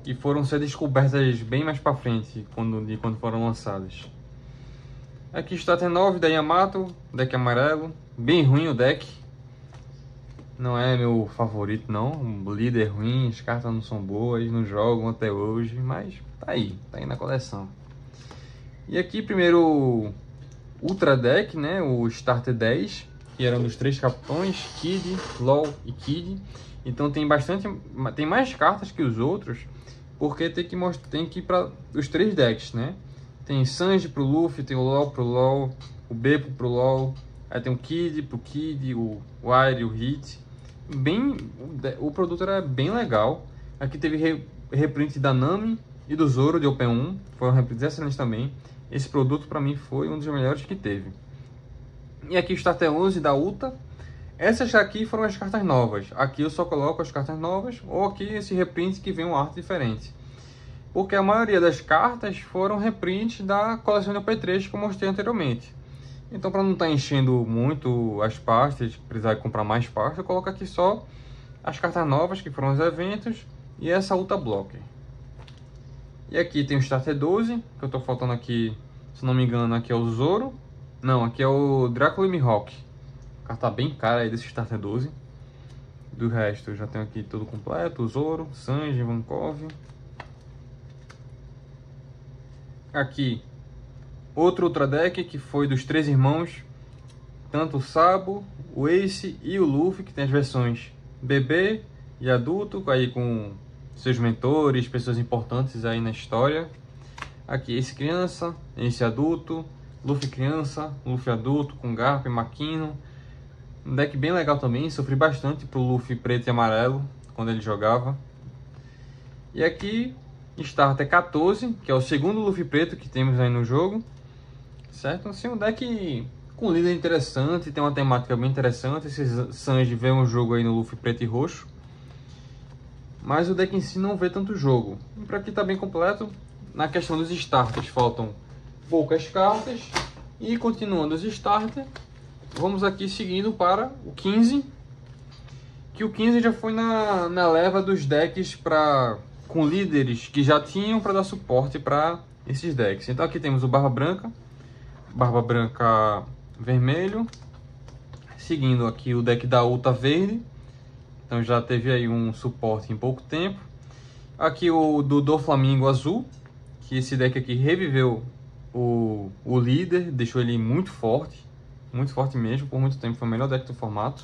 que foram ser descobertas bem mais pra frente, quando foram lançadas. Aqui está a 9 da Yamato, deck amarelo, bem ruim o deck. Não é meu favorito não, o líder ruim, as cartas não são boas, não jogam até hoje, mas tá aí na coleção. E aqui primeiro Ultra Deck, né, o Starter 10, que eram dos 3 capitões, Kid, LOL e Kid. Então tem mais cartas que os outros, porque tem que ir para os 3 decks, né? Tem Sanji pro Luffy, tem o LOL pro LOL, o Beppo pro LOL, aí tem o Kid pro Kid, o Wire, o Hit. O produto era bem legal. Aqui teve reprint da Nami e do Zoro de Open 1, foram reprints excelentes também. Esse produto para mim foi um dos melhores que teve. E aqui o Starter 11 da Uta. Essas aqui foram as cartas novas. Aqui eu só coloco as cartas novas, ou aqui esse reprint que vem uma arte diferente. Porque a maioria das cartas foram reprints da coleção de OP3 que eu mostrei anteriormente. Então, para não estar enchendo muito as pastas, precisar comprar mais pastas, eu coloco aqui só as cartas novas, que foram os eventos, e essa Ultra Blocker. E aqui tem o Starter 12, que eu estou faltando aqui, se não me engano, aqui é o Zoro. Não, aqui é o Drácula e Mihawk. Carta bem cara aí desse Starter 12. Do resto, eu já tenho aqui tudo completo, o Zoro, Sanji, Vankov. Aqui, outro Ultra Deck, que foi dos 3 irmãos, tanto o Sabo, o Ace e o Luffy, que tem as versões bebê e adulto, aí com seus mentores, pessoas importantes aí na história. Aqui, Ace criança, Ace adulto, Luffy criança, Luffy adulto, com Garp e Makino. Um deck bem legal também, sofri bastante pro Luffy preto e amarelo, quando ele jogava. E aqui, Starter 14, que é o segundo Luffy preto que temos aí no jogo. Certo? Assim, um deck com líder interessante, tem uma temática bem interessante. Esse Sanji vê um jogo aí no Luffy preto e roxo. Mas o deck em si não vê tanto jogo. E por aqui tá bem completo. Na questão dos starters, faltam poucas cartas. E continuando os starters, vamos aqui seguindo para o 15. Que o 15 já foi na leva dos decks com líderes que já tinham para dar suporte para esses decks. Então aqui temos o Barba Branca vermelho, seguindo aqui o deck da Uta verde, então já teve aí um suporte em pouco tempo. Aqui o do Flamingo azul, que esse deck aqui reviveu o líder, deixou ele muito forte mesmo, por muito tempo foi o melhor deck do formato.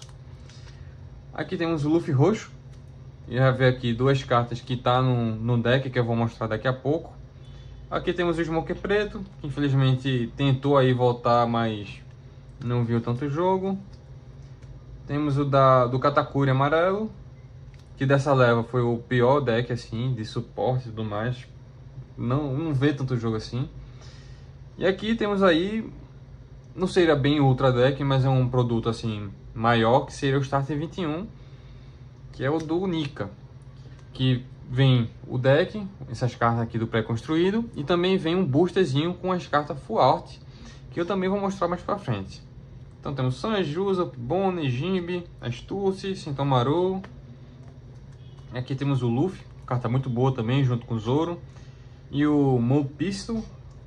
Aqui temos o Luffy roxo, e já vê aqui 2 cartas que tá no deck que eu vou mostrar daqui a pouco. Aqui temos o Smoker preto, que infelizmente tentou aí voltar, mas não viu tanto jogo. Temos o do Katakuri amarelo, que dessa leva foi o pior deck assim, de suporte e tudo mais. Não vê tanto jogo assim. E aqui temos aí, não seria bem o Ultra Deck, mas é um produto assim maior, que seria o Starter 21, que é o do Nika, que vem o deck, essas cartas aqui do pré-construído, e também vem um boosterzinho com as cartas Full Art, que eu também vou mostrar mais pra frente. Então temos Sanji, Usopp, Bonnie, Jinbe, Astuce, Sentomaru. Aqui temos o Luffy, carta muito boa também, junto com o Zoro. E o Mo Pistol,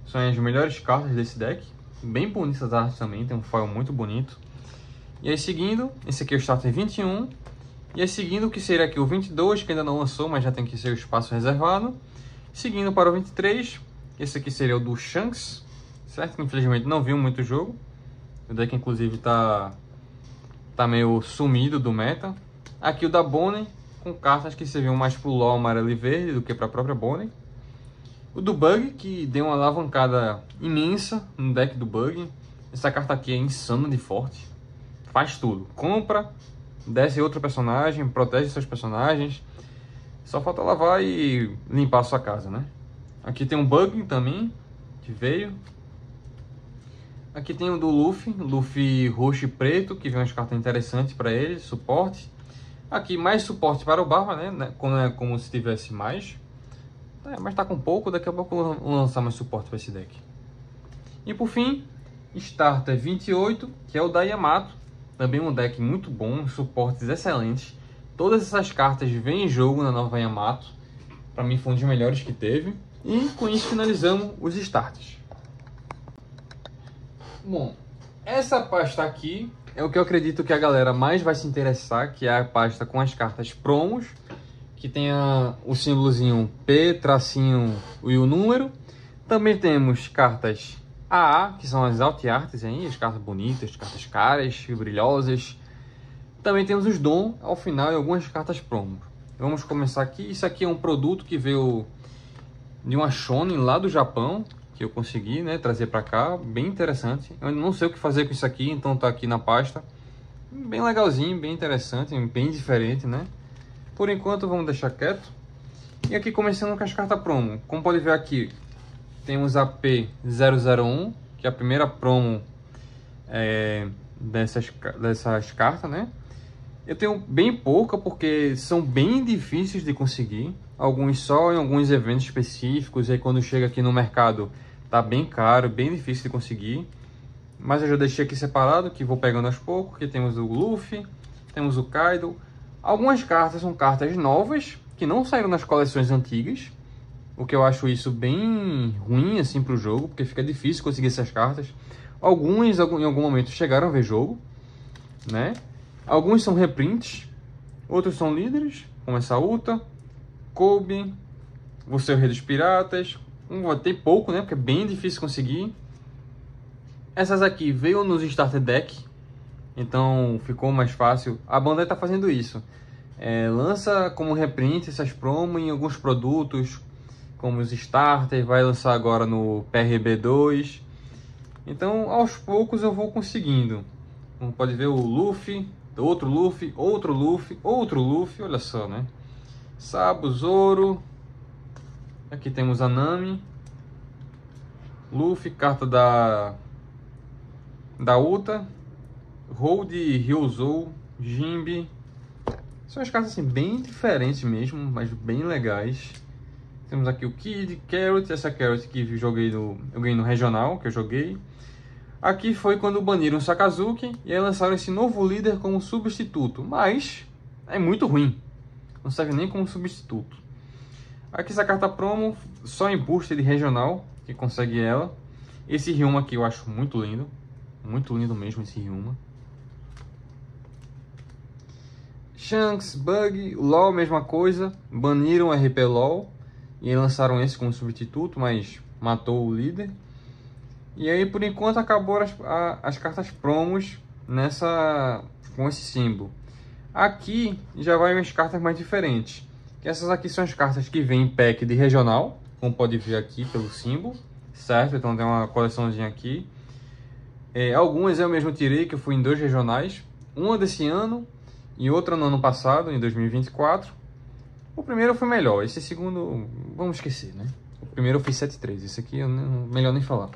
são as melhores cartas desse deck. Bem bonitas as artes também, tem um foil muito bonito. E aí seguindo, esse aqui é o Starter 21. E aí seguindo o que seria aqui o 22, que ainda não lançou, mas já tem que ser o espaço reservado. Seguindo para o 23, esse aqui seria o do Shanks, certo? Que infelizmente não viu muito jogo. O deck inclusive tá meio sumido do meta. Aqui o da Bonnie, com cartas que serviam mais pro LoL amarelo e verde do que para a própria Bonnie. O do Bug, que deu uma alavancada imensa no deck do Bug. Essa carta aqui é insana de forte. Faz tudo. Compra, desce outro personagem, protege seus personagens. Só falta lavar e limpar a sua casa, né? Aqui tem um Bug também, que veio. Aqui tem o do Luffy roxo e preto, que vem umas cartas interessantes para ele, suporte. Aqui mais suporte para o Barba, né? Como se tivesse mais. Mas tá com pouco, daqui a pouco eu vou lançar mais suporte para esse deck. E por fim, Starter 28, que é o da Yamato. Também um deck muito bom, suportes excelentes. Todas essas cartas vêm em jogo na nova Yamato. Para mim foi um dos melhores que teve. E com isso finalizamos os starters. Bom, essa pasta aqui é o que eu acredito que a galera mais vai se interessar, que é a pasta com as cartas promos, que tem o símbolozinho P, tracinho e o número. Também temos cartas AA, que são as alt arts aí, as cartas bonitas, cartas caras e brilhosas. Também temos os Dom ao final e algumas cartas promo. Vamos começar aqui. Isso aqui é um produto que veio de uma Shonen lá do Japão, que eu consegui, né, trazer para cá. Bem interessante. Eu não sei o que fazer com isso aqui, então tá aqui na pasta. Bem legalzinho, bem interessante, bem diferente, né? Por enquanto vamos deixar quieto. E aqui começando com as cartas promo. Como pode ver aqui, temos a P001, que é a primeira promo dessas cartas, né? Eu tenho bem pouca porque são bem difíceis de conseguir. Alguns só em alguns eventos específicos. E aí quando chega aqui no mercado tá bem caro, bem difícil de conseguir. Mas eu já deixei aqui separado, que vou pegando aos poucos. Aqui temos o Luffy, temos o Kaido. Algumas cartas são cartas novas, que não saíram nas coleções antigas. O que eu acho isso bem ruim assim para o jogo, porque fica difícil conseguir essas cartas. Alguns em algum momento chegaram a ver jogo, né? Alguns são reprints, outros são líderes, como essa Uta, Kobe, Você é o Rei dos Piratas. Vai ter pouco, né? Porque é bem difícil conseguir. Essas aqui veio nos Starter Deck, então ficou mais fácil. A Bandai está fazendo isso. Lança como reprint essas promos em alguns produtos, como os Starter, vai lançar agora no PRB2. Então, aos poucos eu vou conseguindo. Como pode ver, o Luffy, outro Luffy, outro Luffy, outro Luffy, olha só, né? Sabo, Zoro. Aqui temos a Nami. Luffy, carta da Uta. Hold, Ryuzou, Jinbe. São as cartas assim, bem diferentes mesmo, mas bem legais. Temos aqui o Kid, Carrot, essa Carrot que eu ganhei no regional, que eu joguei. Aqui foi quando baniram o Sakazuki e aí lançaram esse novo líder como substituto, mas é muito ruim, não serve nem como substituto. Aqui essa carta promo, só em booster de regional que consegue ela. Esse Ryuma aqui eu acho muito lindo mesmo esse Ryuma. Shanks, Bug, LoL, mesma coisa, baniram o RP LoL e aí lançaram esse como substituto, mas matou o líder. E aí por enquanto acabou as cartas promos com esse símbolo. Aqui já vai umas cartas mais diferentes. Essas aqui são as cartas que vêm em pack de regional, como pode ver aqui pelo símbolo, certo? Então tem uma coleçãozinha aqui. Algumas eu mesmo tirei, que eu fui em 2 regionais, uma desse ano e outra no ano passado, em 2024. O primeiro foi melhor, esse segundo vamos esquecer, né? O primeiro eu fiz 7-3, esse aqui melhor nem falar.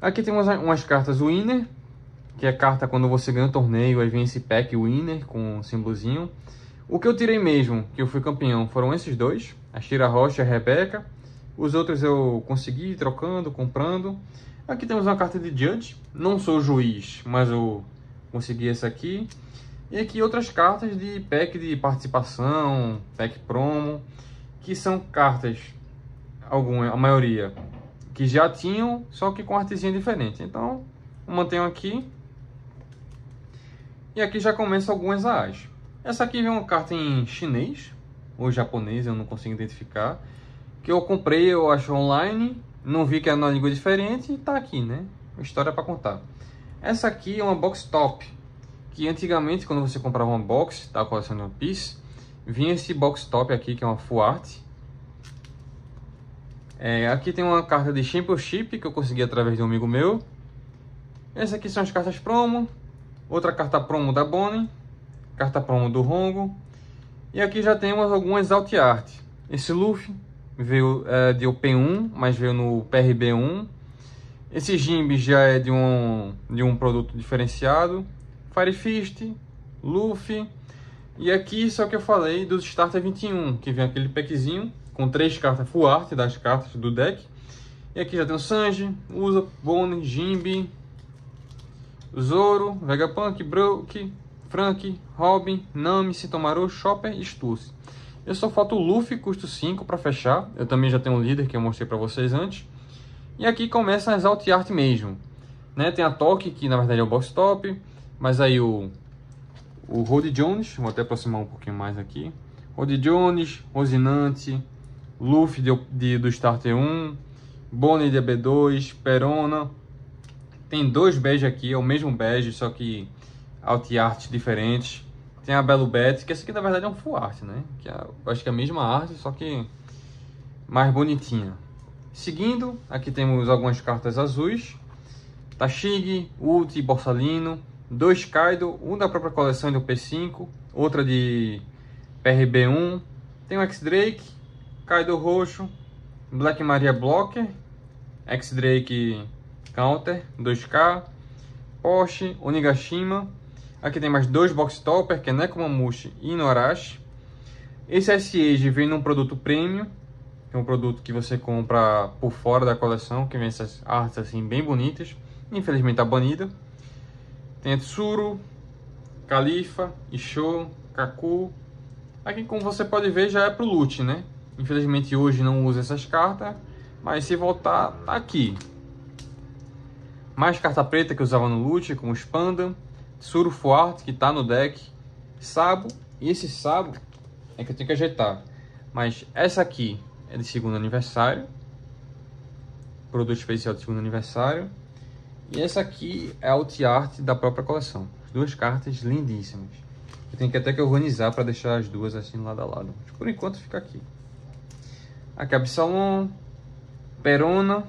Aqui temos umas cartas Winner, que é a carta quando você ganha um torneio, aí vem esse pack Winner com um símbolozinho. O que eu tirei mesmo, que eu fui campeão, foram esses dois, a Shira Rocha e a Rebeca. Os outros eu consegui trocando, comprando. Aqui temos uma carta de Judge, não sou juiz, mas eu consegui essa aqui. E aqui outras cartas de pack de participação, pack promo, que são cartas, a maioria, que já tinham, só que com artezinha diferente. Então, eu mantenho aqui. E aqui já começa algumas AAs. Essa aqui vem uma carta em chinês, ou japonês, eu não consigo identificar. Que eu comprei, eu acho online, não vi que era uma língua diferente e tá aqui, né? Uma história para contar. Essa aqui é uma box top, que antigamente quando você comprava uma box da coleção de One Piece, vinha esse box top aqui, que é uma full art. Aqui tem uma carta de Championship que eu consegui através de um amigo meu. Essas aqui são as cartas promo. Outra carta promo da Bonnie. Carta promo do Hongo. E aqui já temos algumas alt art. Esse Luffy veio de OP1, mas veio no PRB1. Esse Jinbe já é de um produto diferenciado. Fire Fist, Luffy. E aqui só que eu falei dos Starter 21, que vem aquele packzinho com 3 cartas full art das cartas do deck. E aqui já tem o Sanji, Usopp, Bonnie, Jinbe, Zoro, Vegapunk, Brook, Franky, Robin, Nami, Sitomaru, Chopper e Stussy. Eu só falta o Luffy, custo 5 para fechar. Eu também já tenho um líder que eu mostrei para vocês antes. E aqui começam as alt art mesmo, né? Tem a Toque, que na verdade é o box top. Mas aí o Rod Jones, vou até aproximar um pouquinho mais aqui. Rod Jones, Rosinante, Luffy do Starter 1, Bonnie DB2, Perona. Tem dois bege aqui, é o mesmo bege, só que alt art diferentes. Tem a Belo Bet, que essa aqui na verdade é um full art, né? Que eu acho que é a mesma arte, só que mais bonitinha. Seguindo, aqui temos algumas cartas azuis. Tashig, Ulti, Borsalino. 2 Kaido, um da própria coleção do P5, outra de PRB1. Tem o X-Drake, Kaido roxo, Black Maria Blocker, X-Drake Counter, 2K, Porsche, Onigashima. Aqui tem mais 2 Box Topper, que é Nekomamushi e Inuarashi. Esse S-Age vem num produto premium, que é um produto que você compra por fora da coleção, que vem essas artes assim bem bonitas. Infelizmente tá banida. Tem Tsuru, Califa, Isho, Kaku. Aqui, como você pode ver, já é pro loot, né? Infelizmente hoje não uso essas cartas, mas se voltar, tá aqui. Mais carta preta que eu usava no loot, como Spanda, Tsuru Fuart, que tá no deck, Sabo. E esse Sabo é que eu tenho que ajeitar. Mas essa aqui é de segundo aniversário. Produto especial de segundo aniversário. E essa aqui é a alt art da própria coleção. As duas cartas lindíssimas. Eu tenho que até que organizar para deixar as duas assim lado a lado. Mas por enquanto fica aqui. Aqui é Absalom, Perona.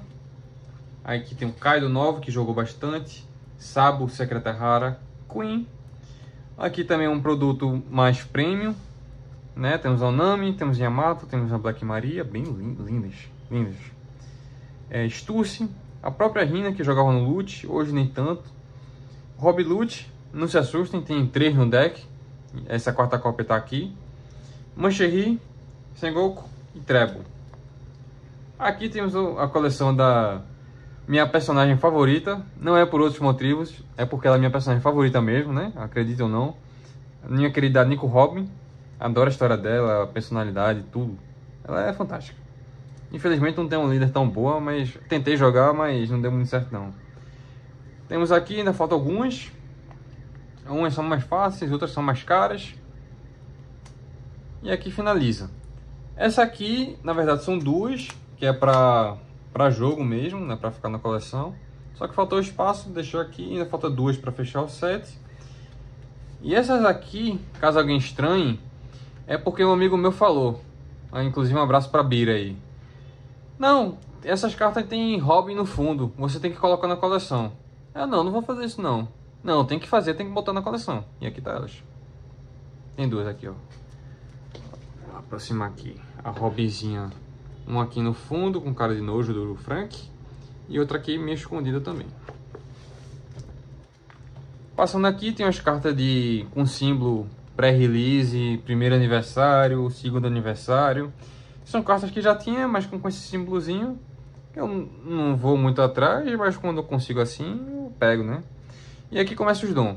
Aí aqui tem o Kaido 9 que jogou bastante. Sabo, Secreta Rara, Queen. Aqui também é um produto mais premium, né? Temos a Onami, temos Yamato, temos a Black Maria, bem lindas. Stussy. A própria Rina, que jogava no loot, hoje nem tanto. Hobby Loot, não se assustem, tem 3 no deck. Essa quarta cópia está aqui. Mancherry, Sengoku e Treble. Aqui temos a coleção da minha personagem favorita. Não é por outros motivos, é porque ela é minha personagem favorita mesmo, né? Acredite ou não. Minha querida Nico Robin. Adoro a história dela, a personalidade, tudo. Ela é fantástica. Infelizmente não tem uma líder tão boa, mas tentei jogar, mas não deu muito certo não. Temos aqui, ainda faltam algumas. Umas são mais fáceis, outras são mais caras. E aqui finaliza. Essa aqui, na verdade, são duas, que é pra jogo mesmo, né, pra ficar na coleção. Só que faltou espaço, deixou aqui, ainda falta duas pra fechar o set. E essas aqui, caso alguém estranhe, é porque um amigo meu falou. Inclusive um abraço pra Bira aí. Não, essas cartas tem Robin no fundo, você tem que colocar na coleção. Não vou fazer isso não. Não, tem que fazer, tem que botar na coleção. E aqui tá elas. Tem duas aqui, ó. Vou aproximar aqui. A Robinzinha, uma aqui no fundo, com cara de nojo do Frank. E outra aqui meio escondida também. Passando aqui, tem as cartas com símbolo pré-release, primeiro aniversário, segundo aniversário. São cartas que já tinha, mas com esse símbolozinho. Eu não vou muito atrás, mas quando eu consigo assim, eu pego, né? E aqui começa os dons.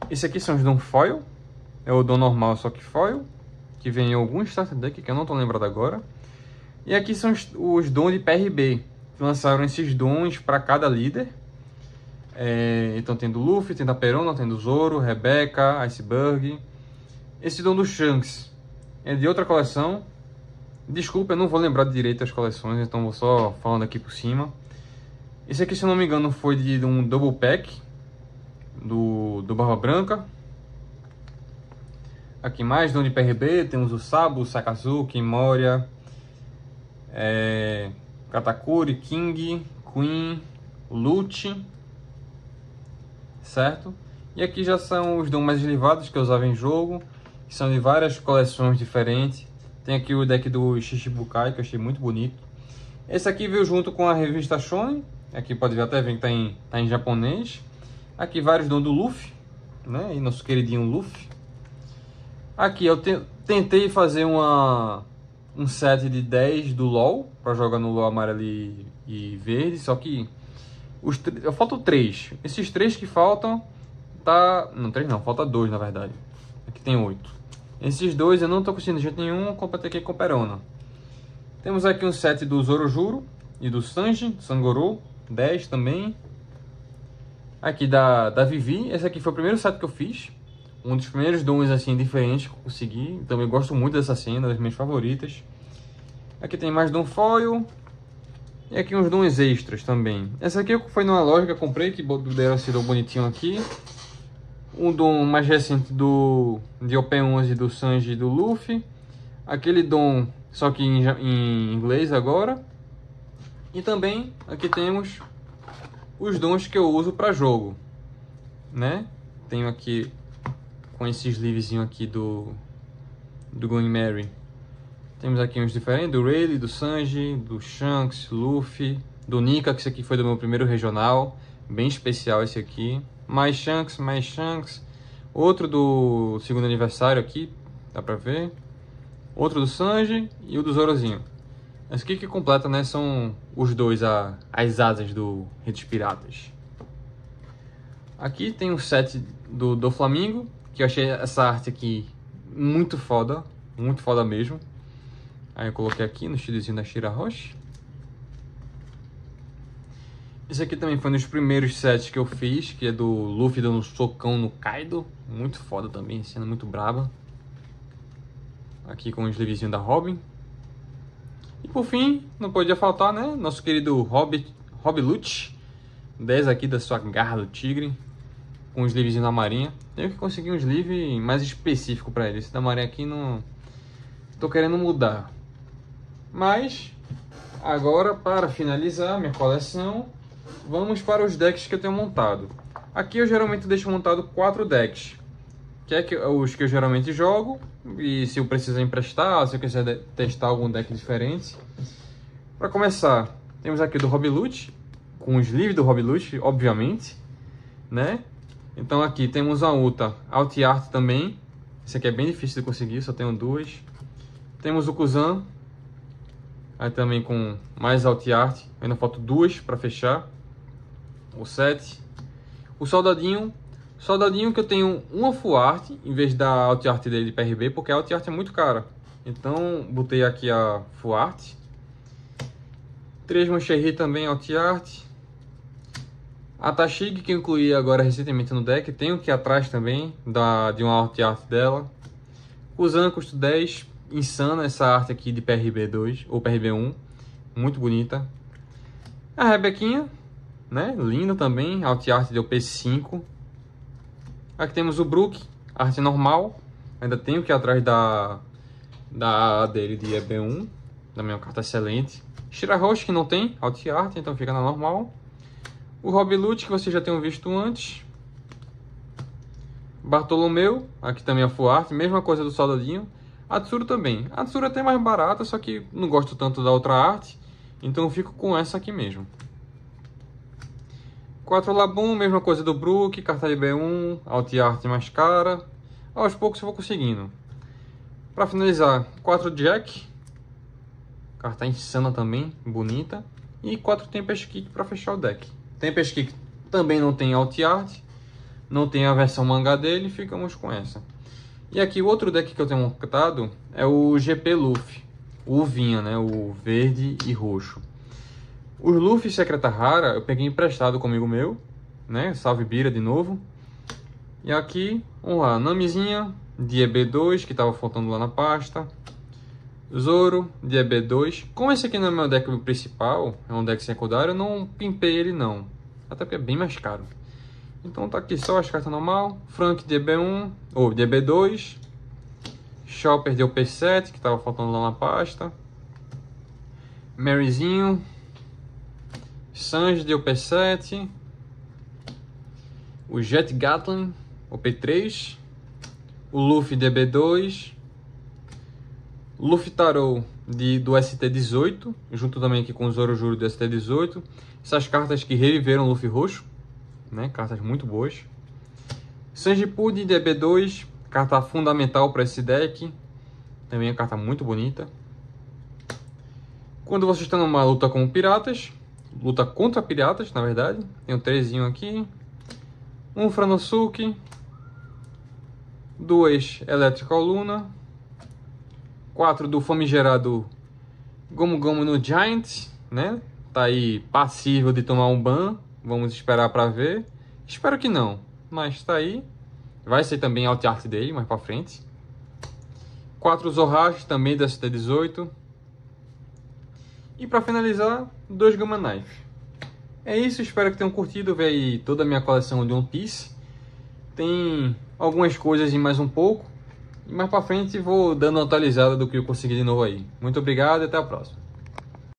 Esse aqui são os dons foil. É o dom normal, só que foil. Que vem em algum starter deck, que eu não tô lembrado agora. E aqui são os dons de PRB. Que lançaram esses dons para cada líder. Então tem do Luffy, tem da Perona, tem do Zoro, Rebecca, Iceberg. Esse dom do Shanks é de outra coleção. Desculpa, eu não vou lembrar direito as coleções, então vou só falando aqui por cima. Esse aqui, se eu não me engano, foi de um Double Pack do Barba Branca. Aqui mais dom de PRB, temos o Sabo, o Sakazuki, Moria, Katakuri, King, Queen, o Lute, certo? E aqui já são os dons mais elevados que eu usava em jogo, que são de várias coleções diferentes. Tem aqui o deck do Shichibukai, que eu achei muito bonito. Esse aqui veio junto com a revista Shonen. Aqui pode ver até ver que tá em japonês. Aqui vários dons do Luffy, né? E nosso queridinho Luffy. Aqui eu tentei fazer um set de 10 do LoL, para jogar no LoL amarelo e verde. Só que faltam 3. Esses 3 que faltam, não, 3 não, falta 2 na verdade. Aqui tem 8. Esses 2 eu não tô conseguindo de jeito nenhum, completei aqui com Perona. Temos aqui um set do Zorojuro e do Sanji, do Sangoro, 10 também. Aqui da Vivi, esse aqui foi o primeiro set que eu fiz. Um dos primeiros dons assim diferentes que eu consegui. Então eu gosto muito dessa cena, das minhas favoritas. Aqui tem mais dom foil. E aqui uns dons extras também. Essa aqui foi numa loja que eu comprei, que deram esse dom bonitinho aqui. Um dom mais recente de OP11 do Sanji e do Luffy. Aquele dom, só que em inglês agora. E também aqui temos os dons que eu uso para jogo, né? Tenho aqui com esse sleevezinho aqui do Going Merry. Temos aqui uns diferentes, do Rayleigh, do Sanji, do Shanks, Luffy, do Nika, que esse aqui foi do meu primeiro regional, bem especial esse aqui. Mais Shanks. Outro do segundo aniversário aqui, dá pra ver. Outro do Sanji e o do Zorozinho. Esse aqui que completa, né, são os dois, as asas do Rei dos Piratas. Aqui tem um set do Flamingo, que eu achei essa arte aqui muito foda mesmo. Aí eu coloquei aqui no estilozinho da Shira Roche. Esse aqui também foi um dos primeiros sets que eu fiz, que é do Luffy dando um socão no Kaido. Muito foda também, cena muito braba. Aqui com o sleevezinho da Robin. E por fim, não podia faltar, né, nosso querido Rob Lucci. 10 aqui da sua garra do tigre. Com um sleevezinho da marinha. Tenho que conseguir um sleeve mais específico para ele. Esse da marinha aqui não... tô querendo mudar. Mas, agora para finalizar minha coleção, vamos para os decks que eu tenho montado. Aqui eu geralmente deixo montado 4 decks. Que é os que eu geralmente jogo. E se eu precisar emprestar, se eu quiser testar algum deck diferente. Para começar, temos aqui do Rob Lucci. Com o sleeve do Rob Lucci, obviamente, né? Então aqui temos a Uta Alt Art também. Esse aqui é bem difícil de conseguir, só tenho 2. Temos o Kuzan. Aí também com mais Alt Art. Ainda faltam 2 para fechar o set. O Soldadinho. Soldadinho que eu tenho uma Full Art em vez da Alt Art dele de PRB, porque a Alt Art é muito cara. Então botei aqui a Full Art. 3 Mancherry também Alt Art. A Tashig, que eu incluí agora recentemente no deck, tenho aqui atrás também, de uma Alt Art dela. Kuzan, custo 10, insana essa arte aqui de PRB2, ou PRB1, muito bonita. A Rebequinha, né, linda também, Alt Art de OP5. Aqui temos o Brook, arte normal, ainda tenho que ir atrás da dele de EB1, também é uma carta excelente. Shira Roche, que não tem Alt Art, então fica na normal. O Rob Lucci, que vocês já tenham visto antes. Bartolomeu, aqui também a Full Art, mesma coisa do Soldadinho. A Tsuru também. A Tsuru é até mais barata, só que não gosto tanto da outra arte. Então eu fico com essa aqui mesmo. 4 Labum, mesma coisa do Brook, carta de B1, Alt Art mais cara. Aos poucos eu vou conseguindo. Para finalizar, 4 Jack. Carta insana também, bonita. E 4 Tempest Kick para fechar o deck. Tempest Kick também não tem Alt Art, não tem a versão mangá dele, ficamos com essa. E aqui o outro deck que eu tenho montado é o GP Luffy, o Uvinha, né, o verde e roxo. Os Luffy Secreta Rara eu peguei emprestado comigo meu, né, salve Bira de novo. E aqui, vamos lá, Namizinha de EB2, que estava faltando lá na pasta. Zoro de EB2. Como esse aqui não é meu deck principal, é um deck secundário, eu não pimpei ele não. Até porque é bem mais caro. Então tá aqui só as cartas normal. Frank de EB1, ou de EB2. Chopper de OP7, que estava faltando lá na pasta. Maryzinho. Sanji de OP7. O Jet Gatling, OP3. O Luffy de EB2. Luffy Tarot do ST18, junto também aqui com o Zoro Juro do ST18. Essas cartas que reviveram o Luffy roxo, né? Cartas muito boas. Sanji Pud de EB2, carta fundamental para esse deck. Também é carta muito bonita. Quando você está numa luta com piratas, luta contra piratas, na verdade. Tem um 3 aqui. Um Franosuke. 2 Electrical Luna. 4 do famigerado Gomu Gomu no Giant, né? Tá aí passível de tomar um ban. Vamos esperar para ver. Espero que não, mas tá aí. Vai ser também Alt Art dele mais para frente. 4 Zorashi também da ST18. E para finalizar, 2 Gamma Knife. É isso, espero que tenham curtido ver aí toda a minha coleção de One Piece. Tem algumas coisas e mais um pouco. E mais para frente vou dando uma atualizada do que eu consegui de novo aí. Muito obrigado e até a próxima.